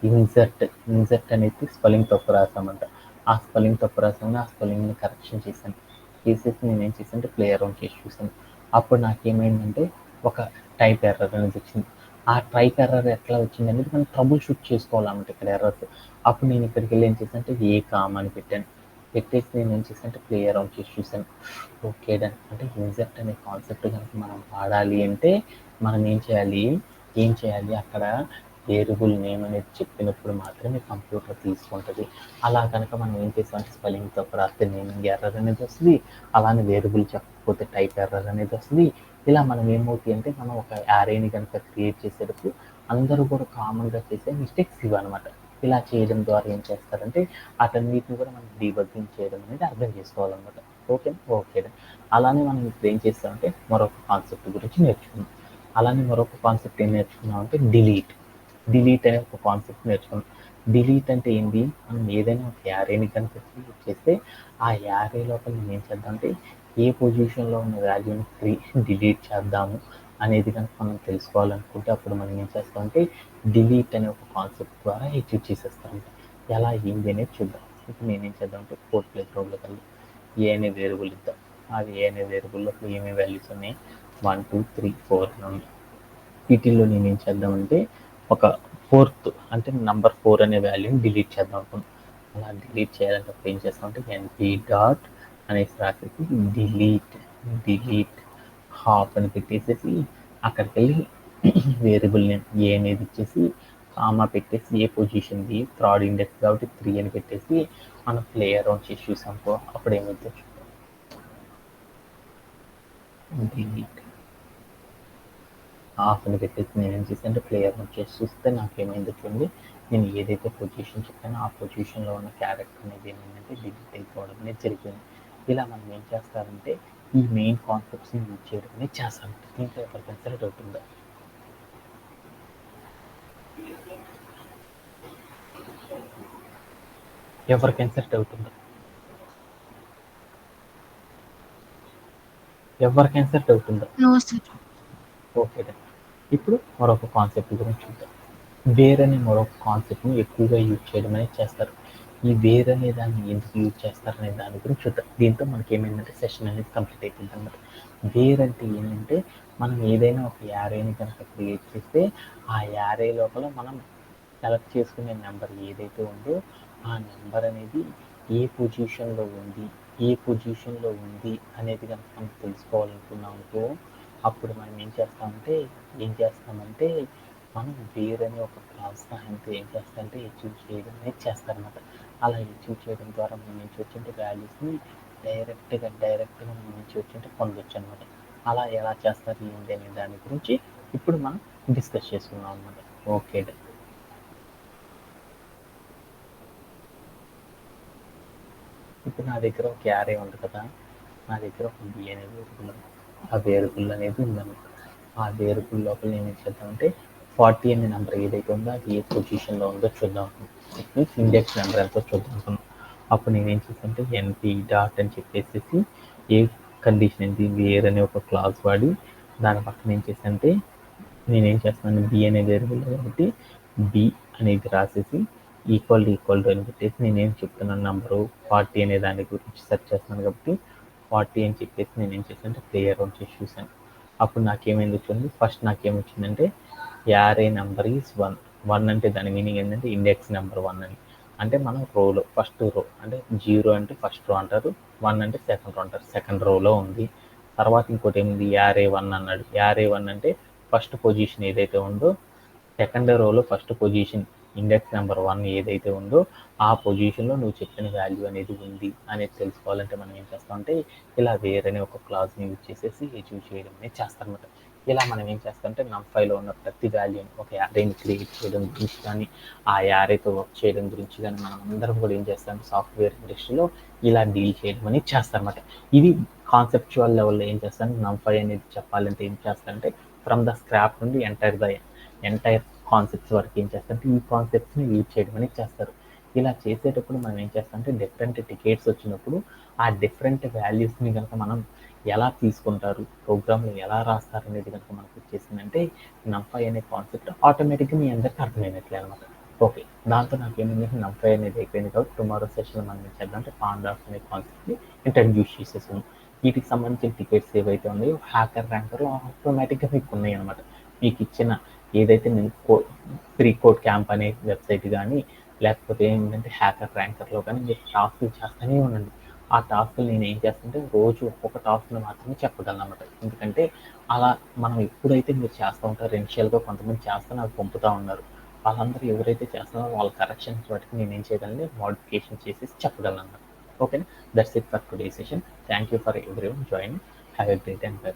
ఇన్సర్ట్ అనేది స్పెల్లింగ్ తప్పు రాసామంట. ఆ స్పెల్లింగ్ తప్పు రాసామని ఆ స్పెల్లింగ్ని కరెక్షన్ చేశాను. చేసేసి నేను ఏం చేశానంటే ప్లే అరౌండ్ చేసి చూసాను. అప్పుడు నాకేమైందంటే ఒక టైప్ ఎర్రర్ అనేది వచ్చింది. ఆ టైప్ ఎర్రర్ ఎట్లా వచ్చింది అనేది మనం ట్రబుల్ షూట్ చేసుకోవాలన్నమాట ఇక్కడ ఎర్రర్స్. అప్పుడు నేను ఇక్కడికి వెళ్ళి ఏం చేశానంటే ఏ కామ్ అని పెట్టాను. పెట్టేసి నేను ఏం చేశానంటే ప్లే అరౌండ్ చేసి చూసాను. Okay done. అంటే ఇన్సర్ట్ అనే కాన్సెప్ట్ కనుక మనం వాడాలి అంటే మనం ఏం చేయాలి అక్కడ వేరియబుల్ నేమ్ అనేది చెప్పినప్పుడు మాత్రమే కంప్యూటర్ తీసుకుంటుంది. అలా కనుక మనం ఏం చేసామంటే స్పెల్లింగ్ తప్పు రాస్తే నేమింగ్ ఎర్రర్ అనేది వస్తుంది, అలానే వేరియబుల్ చెప్పకపోతే టైప్ ఎర్రర్ అనేది వస్తుంది. ఇలా మనం ఏమవుతుంది అంటే మనం ఒక యారేని కనుక క్రియేట్ చేసేటప్పుడు అందరూ కూడా కామన్గా చేసే మిస్టేక్స్ ఇవన్నమాట. ఇలా చేయడం ద్వారా ఏం చేస్తారంటే అటన్నిటిని కూడా మనం డీబగ్గింగ్ చేయడం అనేది అర్థం చేసుకోవాలన్నమాట. ఓకే. అలానే మనం ఇప్పుడు ఏం చేస్తామంటే మరొక కాన్సెప్ట్ గురించి నేర్చుకున్నాం. అలానే మరొక కాన్సెప్ట్ ఏం నేర్చుకున్నాం అంటే డిలీట్ అనే ఒక కాన్సెప్ట్ నేర్చుకున్నాం. డిలీట్ అంటే ఏంటి, మనం ఏదైనా ఒక యారేని కనుక క్రియేట్ చేస్తే ఆ యారే లోపల మనం ఏం చేద్దామంటే ఏ పొజిషన్లో ఉన్న వాల్యూని డిలీట్ చేద్దాము అనేది కనుక మనం తెలుసుకోవాలనుకుంటే అప్పుడు మనం ఏం చేస్తామంటే డిలీట్ అనే ఒక కాన్సెప్ట్ ద్వారా ఎగ్జిక్యూట్ చేసేస్తాం. ఎలా ఏంది అనేది చూద్దాం. ఇప్పుడు నేనేం చేద్దామంటే కోడ్ ప్లే గ్రౌండ్లోకి వెళ్ళి ఏ అనే వేరియబుల్ ఇద్దాం. అది ఏ అనే వేరియబుల్లో ఏమేమి వాల్యూస్ ఉన్నాయి, 1 2 3 4 అని ఉంది. వీటిల్లో నేను ఏం చేద్దామంటే ఒక ఫోర్త్ అంటే నంబర్ 4 అనే వాల్యూని డిలీట్ చేద్దాం అనుకున్నాను. అలా డిలీట్ చేయాలంటే అప్పుడు ఏం చేస్తామంటే ఎన్పి డాట్ అనేసి రాసేసి డిలీట్ హాఫ్ అని పెట్టేసేసి అక్కడికి వెళ్ళి వేరియబుల్ నేమ్ ఏ అనేది ఇచ్చేసి కామా పెట్టేసి ఏ పొజిషన్ది థర్డ్ ఇండెక్స్ కాబట్టి 3 అని పెట్టేసి మనం ప్లే అరౌండ్ చేసి చూసాం. అప్పుడు ఏమైతే డిలీట్ హాఫ్ అని పెట్టేసి నేను ఏం చేశానంటే ప్లే అరౌండ్ చేసి చూస్తే నాకేమైంది చూడండి, నేను ఏదైతే పొజిషన్ చెప్పానో ఆ పొజిషన్లో ఉన్న క్యారెక్టర్ అనేది ఏమైందంటే డిలీట్ అయిపోవడం అనేది జరిగింది. ఇలా మనం ఏం చేస్తారంటే ఈ మెయిన్ కాన్సెప్ట్స్ని యూజ్ చేయడం అనేది చేస్తాం. దీంట్లో ఎవరికైనా సరే డౌట్ ఉందా? ఎవరికైనా సరే డౌట్ ఉందా? No sir. ఓకే. ఇప్పుడు మరొక కాన్సెప్ట్ గురించి చూద్దాం. వేర్ అనే మరొక కాన్సెప్ట్ని ఎక్కువగా యూజ్ చేయడం అనేది చేస్తారు. ఈ వేర్ అనే దాన్ని ఎందుకు యూజ్ చేస్తారనే దాని గురించి చూద్దాం. దీంతో మనకి ఏమైందంటే సెషన్ అనేది కంప్లీట్ అయిపోయింది అన్నమాట. వేర్ అంటే ఏంటంటే మనం ఏదైనా ఒక యారేని కనుక క్రియేట్ చేస్తే ఆ యారే లోపల మనం సెలెక్ట్ చేసుకునే నెంబర్ ఏదైతే ఉందో ఆ నెంబర్ అనేది ఏ పొజిషన్లో ఉంది అనేది కనుక మనం తెలుసుకోవాలనుకున్నామనుకో అప్పుడు మనం ఏం చేస్తామంటే మనం వేర్ అనే ఒక క్లాస్ సహాయంతో ఏం చేస్తామంటే అచీవ్ చేయడం అనేది చేస్తారనమాట. అలా అచీవ్ చేయడం ద్వారా మనం నుంచి వచ్చింటే వాల్యూస్ని డైరెక్ట్గా మనం నుంచి వచ్చింటే పొందొచ్చు అనమాట. అలా ఎలా చేస్తారు ఏంటి అనే దాని గురించి ఇప్పుడు మనం డిస్కస్ చేసుకున్నాం అనమాట. ఓకే. ఇప్పుడు నా దగ్గర ఒక యారే ఉంది కదా, నా దగ్గర ఒక బి అనే వేరియబుల్ ఉంది. ఆ వేరియబుల్ అనేది ఉందన్నమాట. ఆ వేరియబుల్ లోపల నేను ఏం చేద్దామంటే 40 అనే నెంబర్ ఏదైతే ఉందో అది ఏ పొజిషన్లో ఉందో చూద్దాం. ఇట్ మీన్స్ ఇండెక్స్ నెంబర్ ఎంతో చూద్దాం. అప్పుడు నేనేం చేస్తానంటే ఎన్పి డాట్ అని చెప్పేసి ఏ కండిషన్ ఏంటి వేర్ అనే ఒక క్లాస్ వాడి దాని పక్కన ఏం చేస్తానంటే నేనేం చేస్తున్నాను బి అనే వేరియబుల్ కాబట్టి బి అనేది రాసేసి ఈక్వల్ టు అని పెట్టేసి నేనేం చెప్తున్నాను నంబరు 40 అనే దాని గురించి సెర్చ్ చేస్తున్నాను కాబట్టి 40 అని చెప్పేసి నేనేం చేశానంటే ప్లేయర్ వచ్చేసి చూశాను. అప్పుడు నాకేమైంది చూడండి, ఫస్ట్ నాకేమొచ్చిందంటే యారే నెంబర్ ఈజ్ 1. 1 అంటే దాని మీనింగ్ ఏంటంటే ఇండెక్స్ నెంబర్ 1 అని. అంటే మనం రోలో ఫస్ట్ రో అంటే 0 అంటే ఫస్ట్ రో అంటారు, 1 అంటే సెకండ్ రో అంటారు. సెకండ్ రోలో ఉంది. తర్వాత ఇంకోటి ఏముంది యారే 1 అన్నాడు. యారే 1 అంటే ఫస్ట్ పొజిషన్ ఏదైతే ఉందో సెకండ్ రోలో ఫస్ట్ పొజిషన్ ఇండెక్స్ నెంబర్ 1 ఏదైతే ఉందో ఆ పొజిషన్లో నువ్వు చెప్పిన వాల్యూ అనేది ఉంది అనేది తెలుసుకోవాలంటే మనం ఏం చేస్తామంటే ఇలా వేరనే ఒక క్లాజ్ని యూజ్ చేసేసి అచీవ్ చేయడం అనేది చేస్తారనమాట. ఇలా మనం ఏం చేస్తామంటే NumPyలో ఉన్న ప్రతి వాల్యూని ఒక యారేని క్రియేట్ చేయడం గురించి కానీ ఆ యారేతో వర్క్ చేయడం గురించి కానీ మనం అందరం కూడా ఏం చేస్తామంటే సాఫ్ట్వేర్ ఇండస్ట్రీలో ఇలా డీల్ చేయడం అనేది చేస్తారనమాట. ఇది కాన్సెప్చువల్ లెవెల్లో ఏం చేస్తాను NumPy అనేది చెప్పాలంటే ఏం చేస్తానంటే ఫ్రమ్ ద స్క్రాప్ నుండి ఎంటైర్ కాన్సెప్ట్స్ వరకు ఏం చేస్తారంటే ఈ కాన్సెప్ట్స్ని యూజ్ చేయడం అనేది చేస్తారు. ఇలా చేసేటప్పుడు మనం ఏం చేస్తామంటే డిఫరెంట్ టికెట్స్ వచ్చినప్పుడు ఆ డిఫరెంట్ వాల్యూస్ని కనుక మనం ఎలా తీసుకుంటారు, ప్రోగ్రామ్లో ఎలా రాస్తారు అనేది కనుక మనకు వచ్చేసిందంటే NumPy అనే కాన్సెప్ట్ ఆటోమేటిక్గా మీ అందరికీ అర్థమైనట్లే అనమాట. ఓకే, దాంతో నాకు ఏమైందంటే NumPy అనేది అయిపోయింది కాబట్టి టుమారో సెషన్లో మనం ఏం చేద్దాం అంటే పాండాస్ అనే కాన్సెప్ట్ని ఇంట్రడ్యూస్ చేసేసాం. వీటికి సంబంధించిన టికెట్స్ ఏవైతే ఉన్నాయో హ్యాకర్ ర్యాంకర్లో ఆటోమేటిక్గా మీకు ఉన్నాయి అనమాట. మీకు ఇచ్చిన ఏదైతే నేను ఫ్రీ కోడ్ క్యాంప్ అనే వెబ్సైట్ కానీ లేకపోతే ఏంటంటే హ్యాకర్ ర్యాంకర్లో కానీ మీరు టాస్క్లు చేస్తూనే ఉండండి. ఆ టాస్క్లు నేను ఏం చేస్తుంటే రోజు ఒక్కొక్క టాస్క్ను మాత్రమే చెప్పగలను అనమాట. ఎందుకంటే అలా మనం ఎప్పుడైతే మీరు చేస్తూ ఉంటారో ఇనిషియల్గా కొంతమంది చేస్తూ నాకు పంపుతూ ఉన్నారు. వాళ్ళందరూ ఎవరైతే చేస్తున్నారో వాళ్ళ కరెక్షన్స్ బట్టి నేను ఏం చేయగలను మోడిఫికేషన్ చేసేసి చెప్పగలను అనమాట. ఓకేనా, that's it for today session. Thank you for everyone join. Have a great and by.